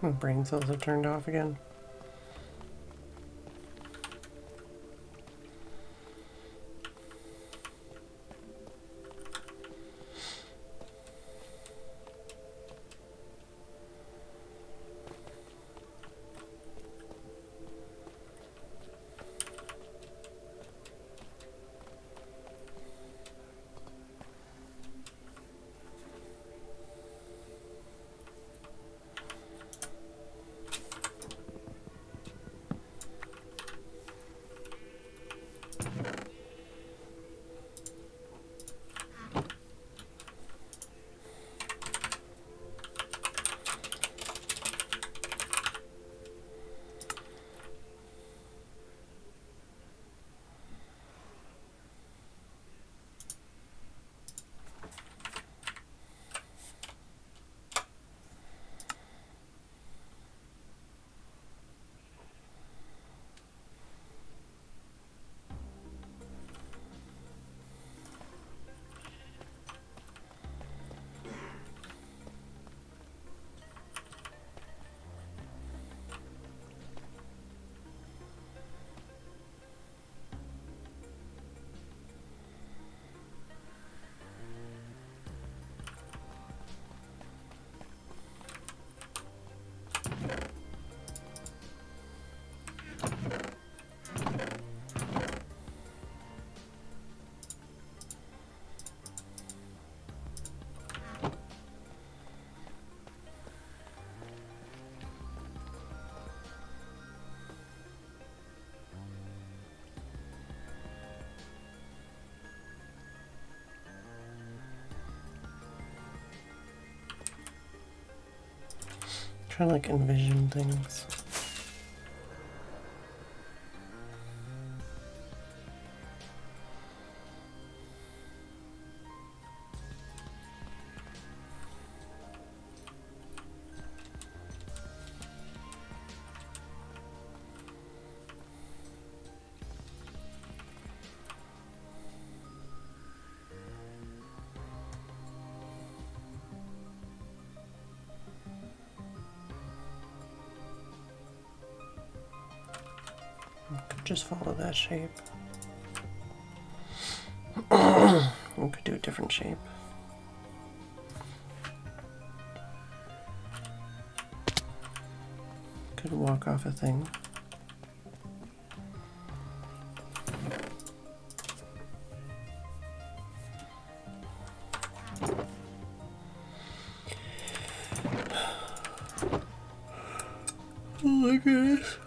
My brain cells have turned off again. trying to like envision things. Just follow that shape. We could do a different shape. Could walk off a thing. Oh my goodness.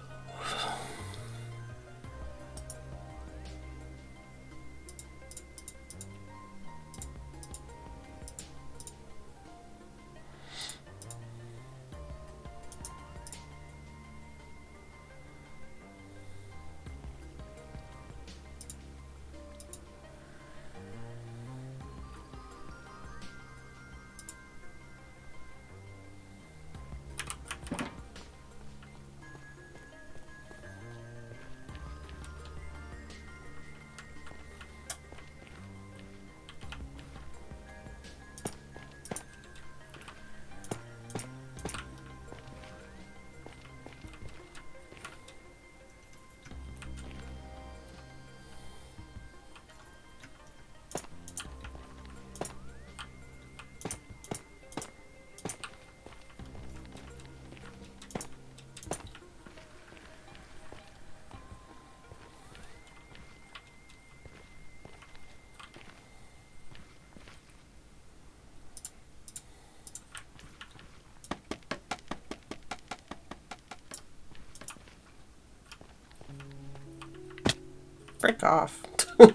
Frick off. Oh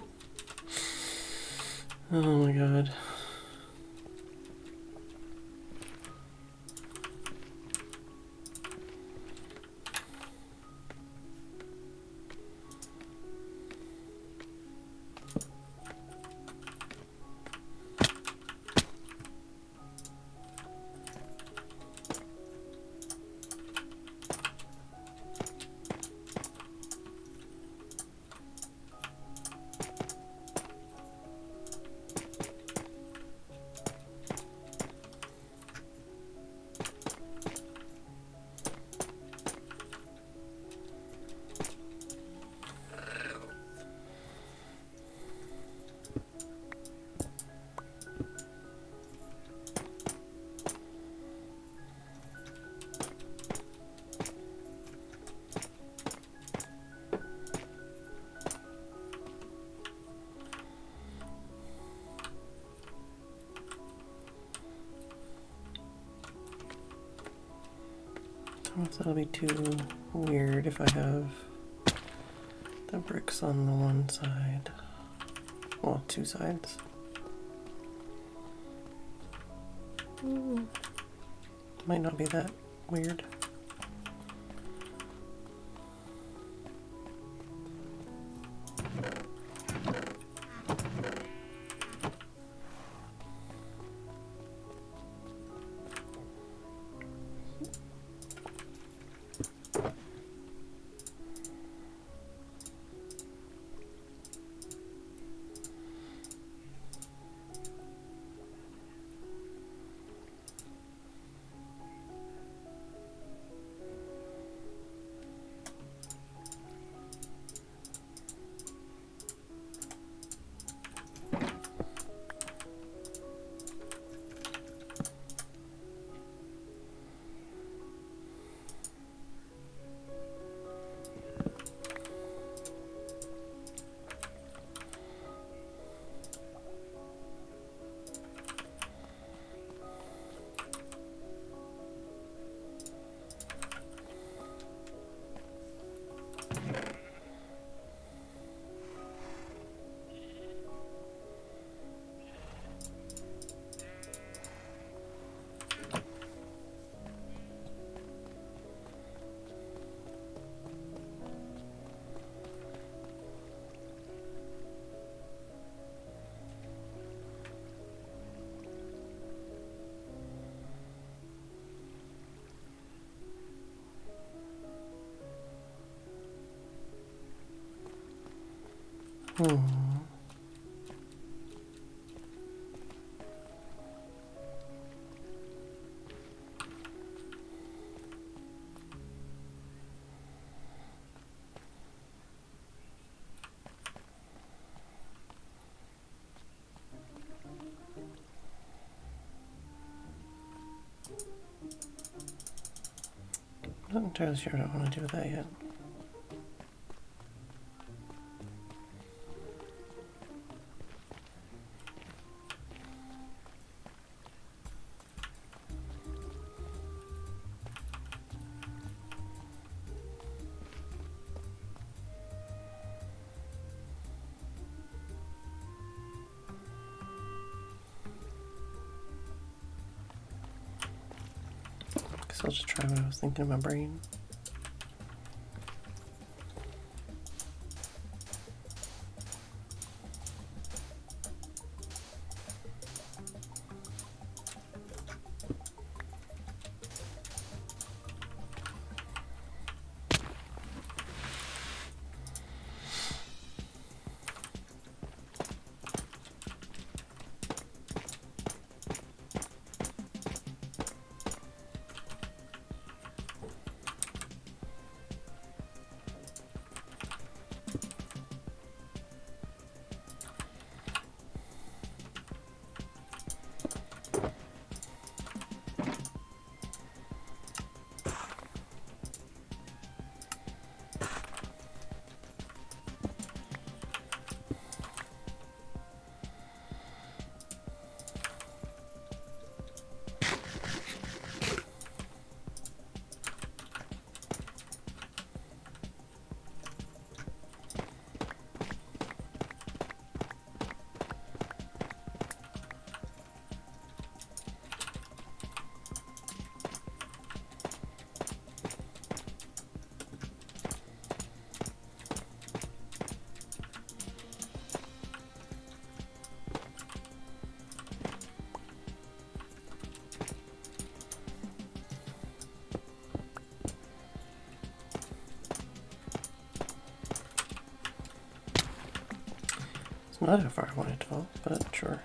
my god. I don't know if that'll be too weird if I have the bricks on the one side. Well, two sides. Might not be that weird. Not entirely sure what I want to do with that yet. Guess I'll just try what I was thinking in my brain. It's not how far I want it to fall, but sure.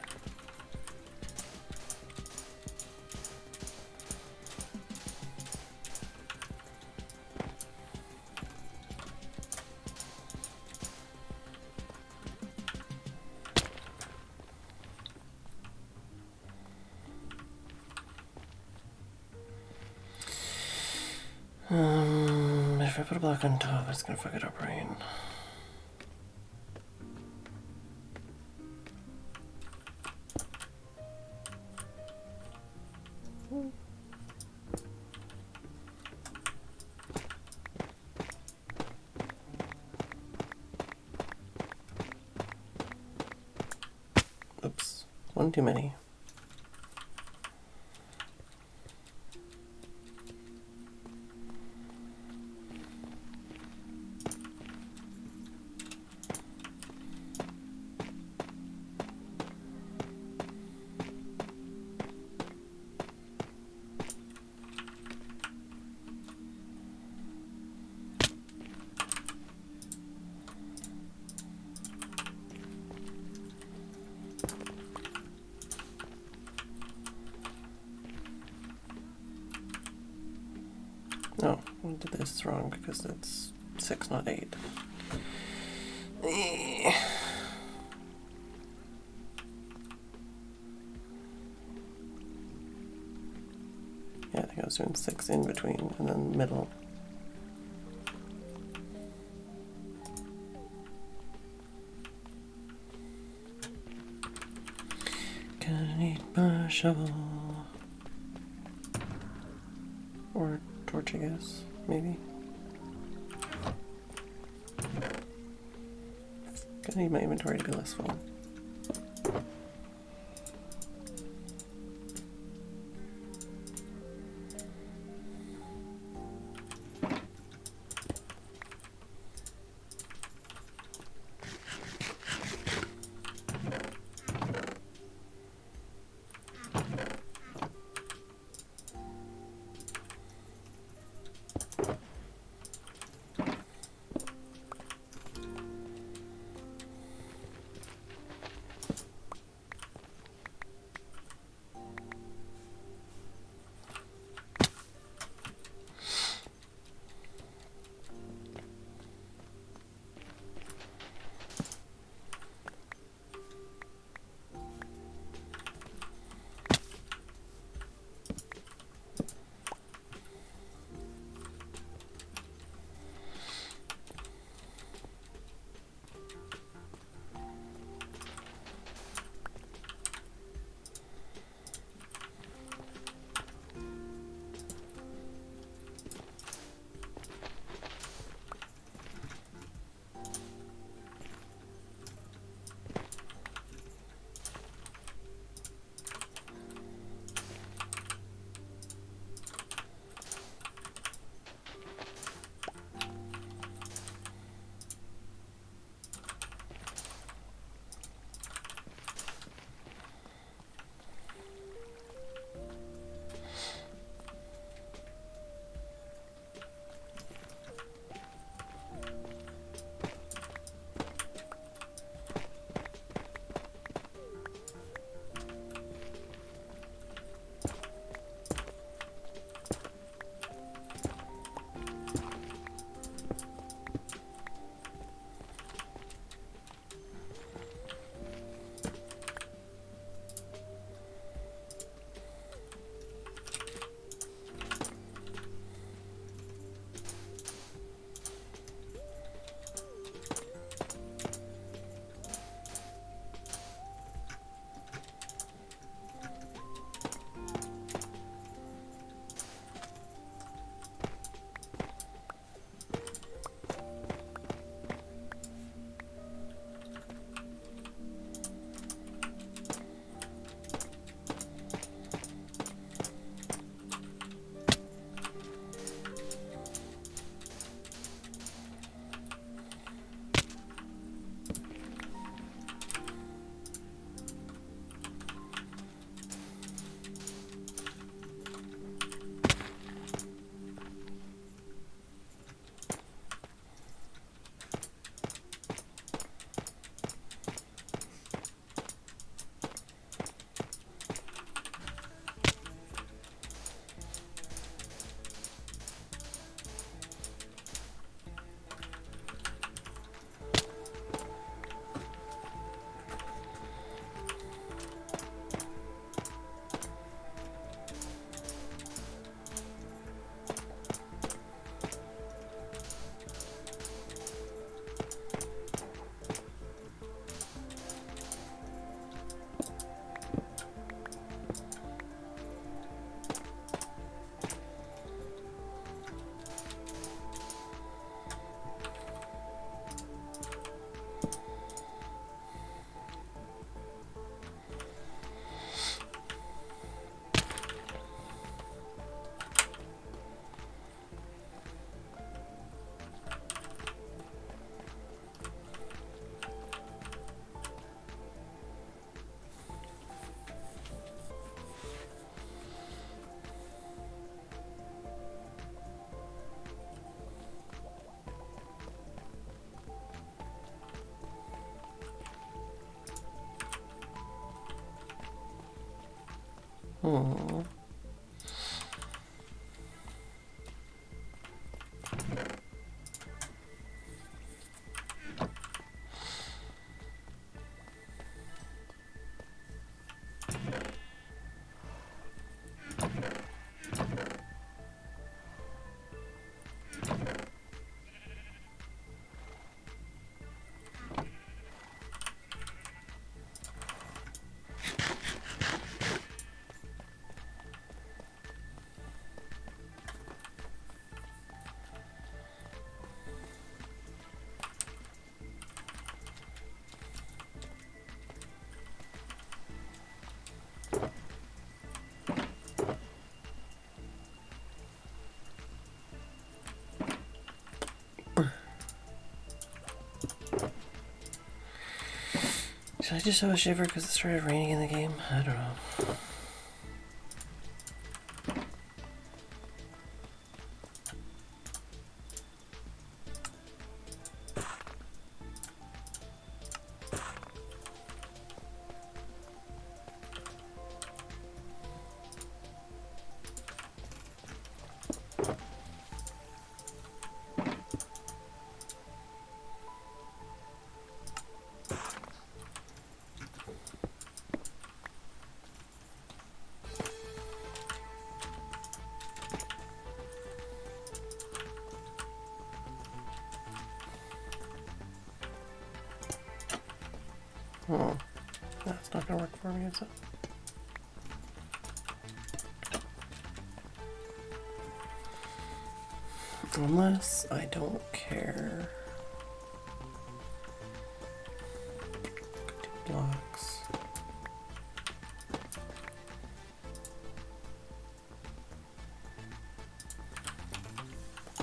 If I put a block on top, it's gonna fuck it up, right? Oops, one too many. No, I did this wrong because it's 6, not 8. Yeah, I think I was doing 6 in between and then middle. Gonna need my shovel. Or torch, I guess, maybe. Gonna need my inventory to be less full. Hmm. Did I just have a shiver because it started raining in the game? I don't know. Oh, that's not gonna work for me, is it? Unless I don't care. Blocks.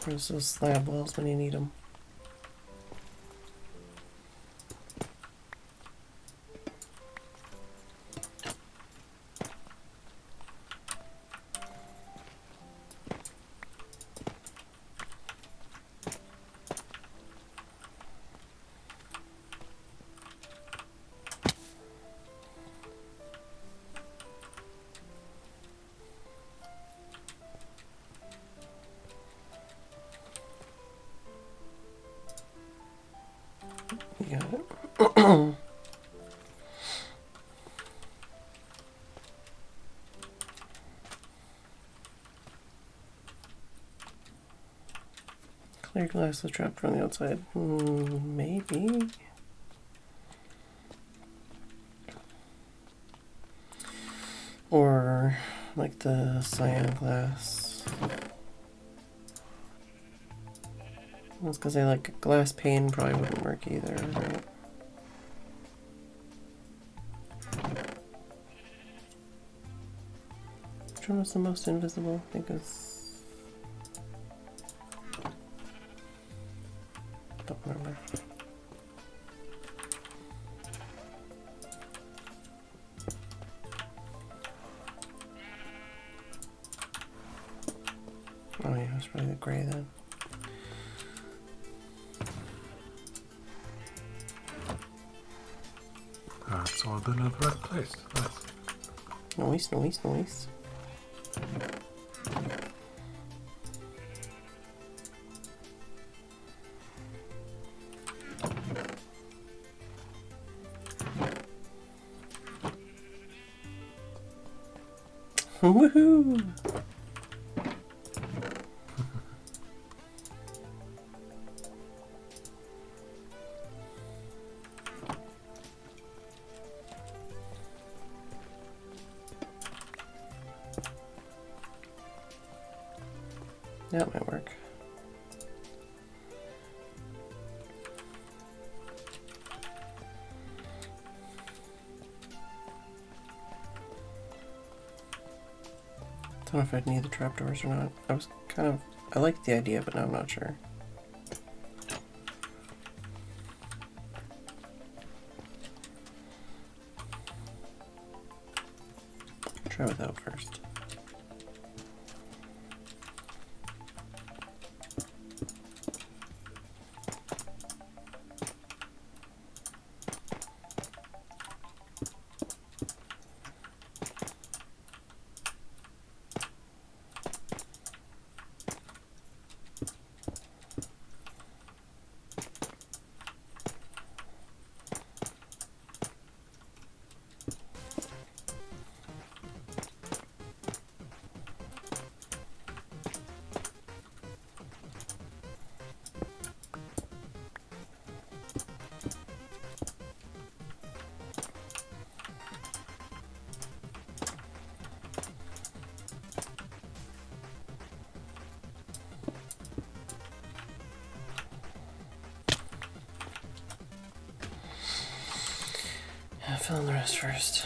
Where's those slab walls when you need them? You got it. Clear glass was trapped from the outside. Maybe. Or like the cyan glass. That's because I like a glass pane probably wouldn't work either, right? Which one was the most invisible? I think it's... Don't remember. Oh yeah, it's probably the gray then. It's all been in the right place. Nice. Nice, nice, nice. Woohoo! That might work. Don't know if I'd need the trapdoors or not. I liked the idea, but now I'm not sure. Try without first. fill in the rest first.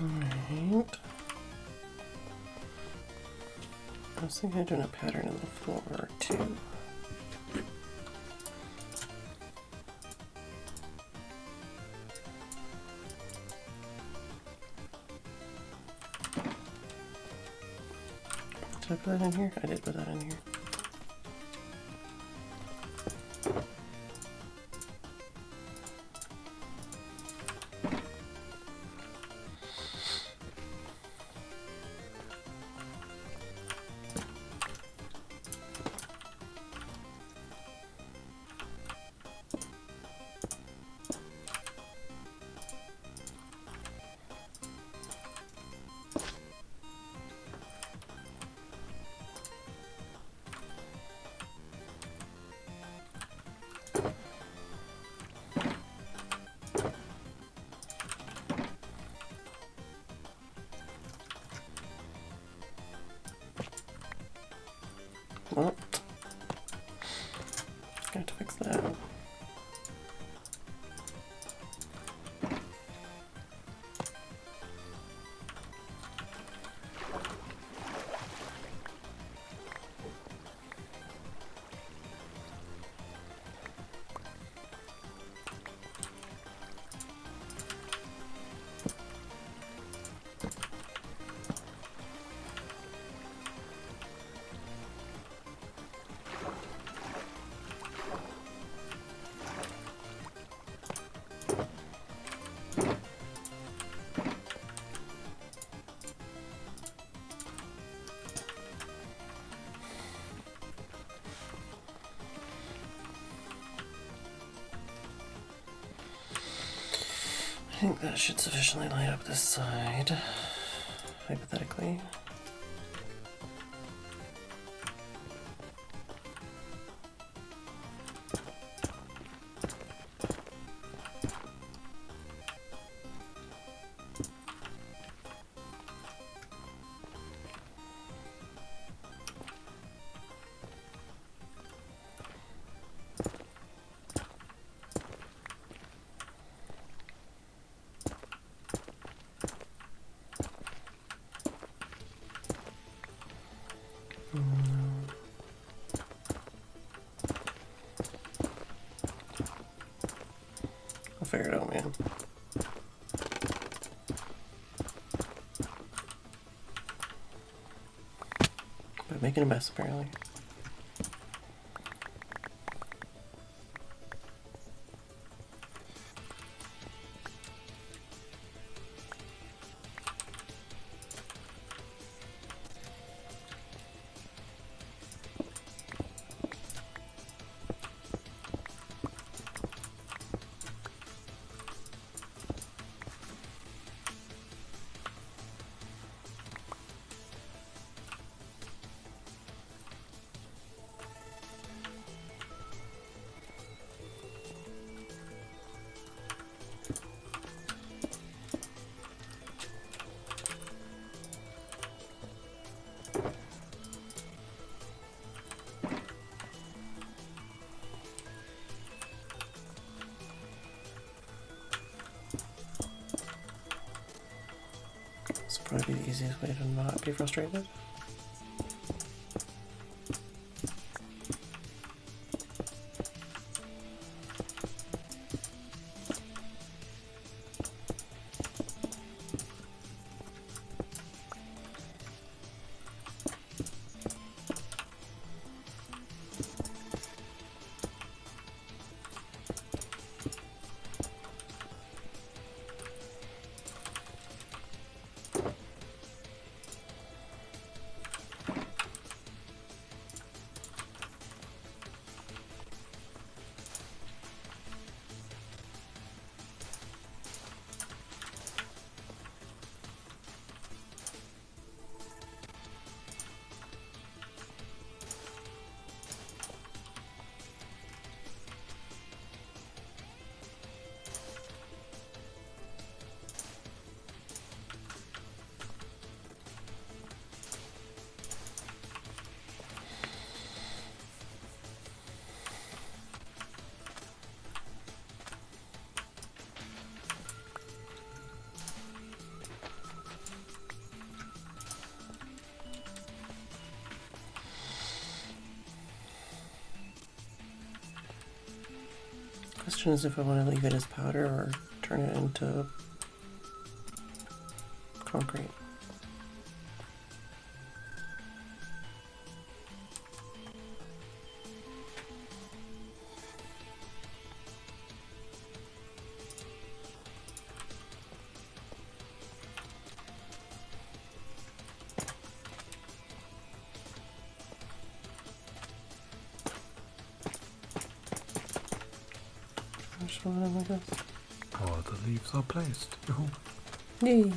Alright. I was thinking of doing a pattern on the floor too. Did I put that in here? I did put that in here. Well, got to fix that. I think that should sufficiently light up this side, hypothetically. Oh man. But making a mess apparently. This will probably be the easiest way to not be frustrated. Question is if I want to leave it as powder or turn it into concrete. Just one of them like this. All the leaves are placed. Yoo-hoo. Yay!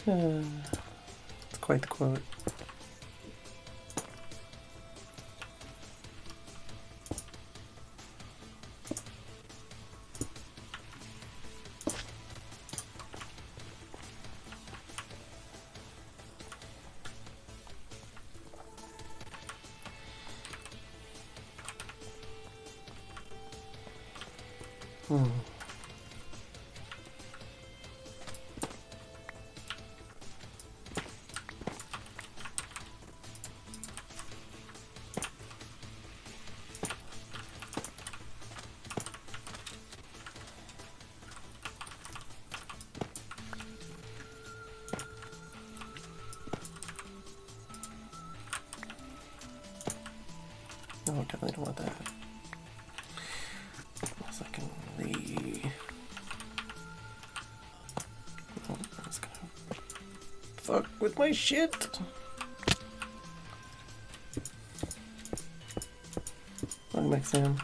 It's quite the quote. No, I definitely don't want that. Unless I can Oh, that's gonna... fuck with my shit. Welcome back, Sam.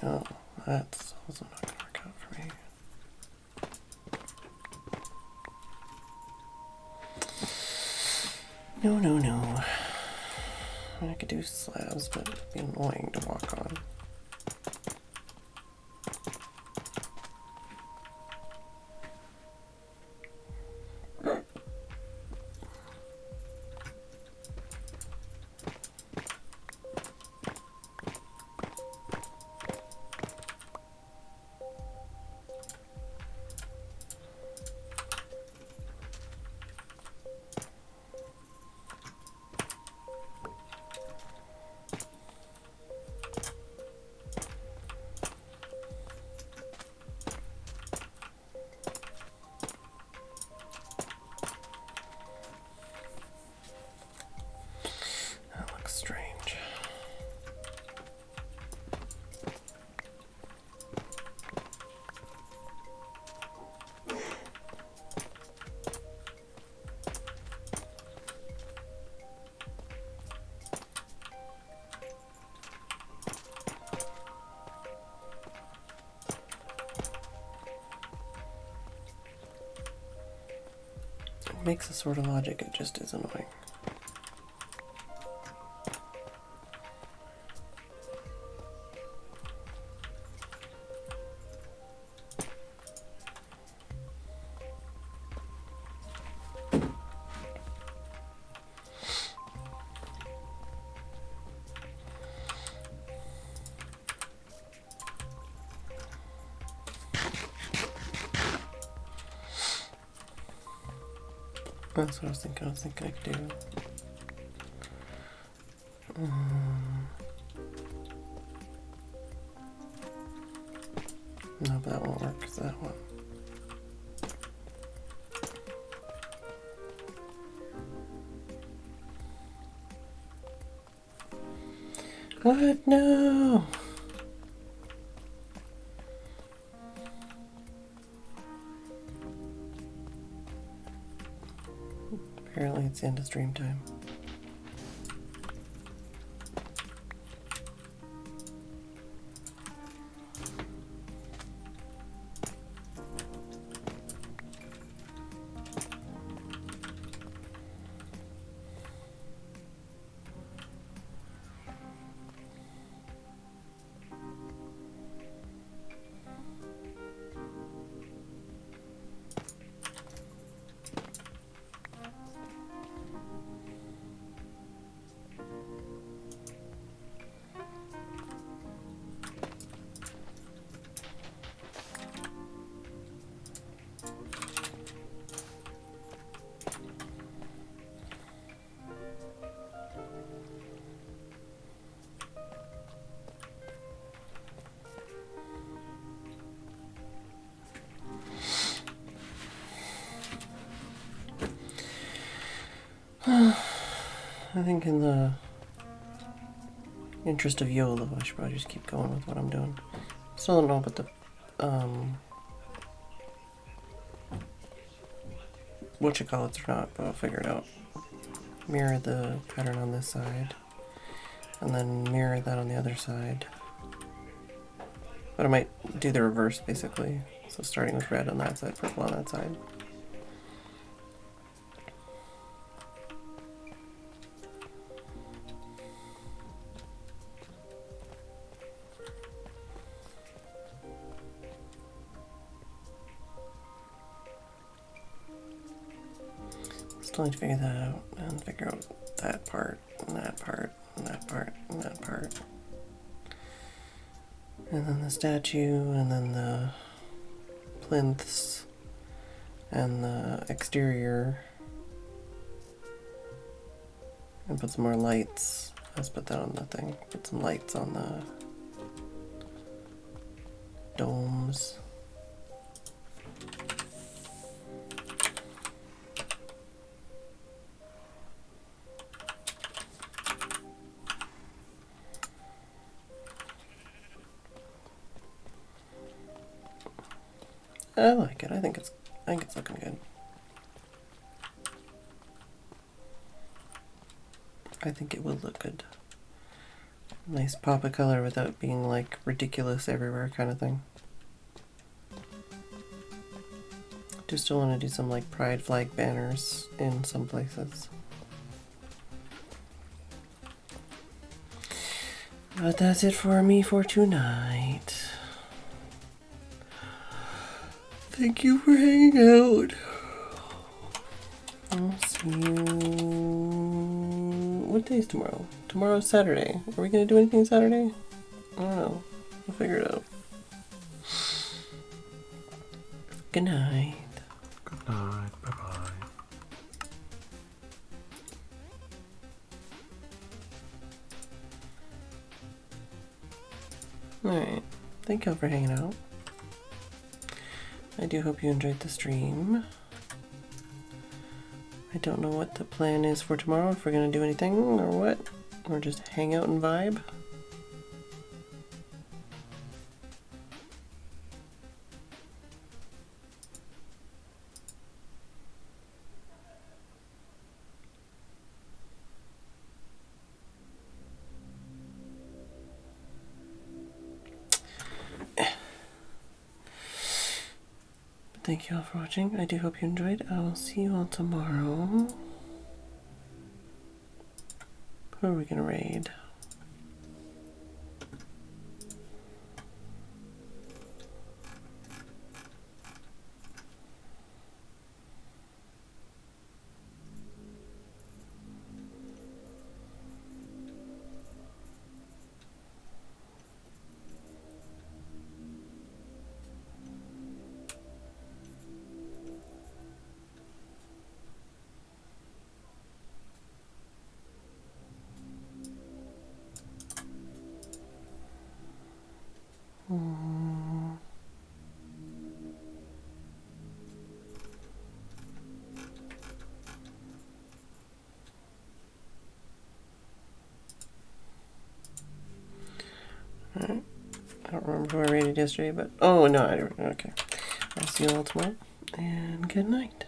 Oh, that's also not gonna work out for me. No, no, no. I could do slabs, but it'd be annoying to walk on. That looks strange. It makes a sort of logic, it just is annoying. That's what I was thinking. I was thinking I could do. No, but that won't work because that one. What? No! Apparently it's the end of stream time. I think in the interest of YOLO, I should probably just keep going with what I'm doing. Still don't know about the, whatchamacallits or not, but I'll figure it out. Mirror the pattern on this side, and then mirror that on the other side. But I might do the reverse, basically. So starting with red on that side, purple on that side. Still need to figure that out and figure out that part and that part and that part and that part. And then the statue and then the plinths and the exterior. And put some more lights Let's put that on the thing. Put some lights on the domes. I like it. I think it's looking good. I think it will look good. Nice pop of color without being like ridiculous everywhere kind of thing. Do still want to do some like pride flag banners in some places. But that's it for me for tonight. Thank you for hanging out. I'll see you. What day is tomorrow? Tomorrow's Saturday. Are we going to do anything Saturday? I don't know. We'll figure it out. Good night. Good night. Bye-bye. Alright. Thank y'all for hanging out. I do hope you enjoyed the stream. I don't know what the plan is for tomorrow, if we're going to do anything or what. Or just hang out and vibe. Thank you all for watching. I do hope you enjoyed. I will see you all tomorrow. Who are we going to raid? Alright. I don't remember who I rated yesterday, but... Oh, no, I don't. Okay. I'll see you all tomorrow, and good night.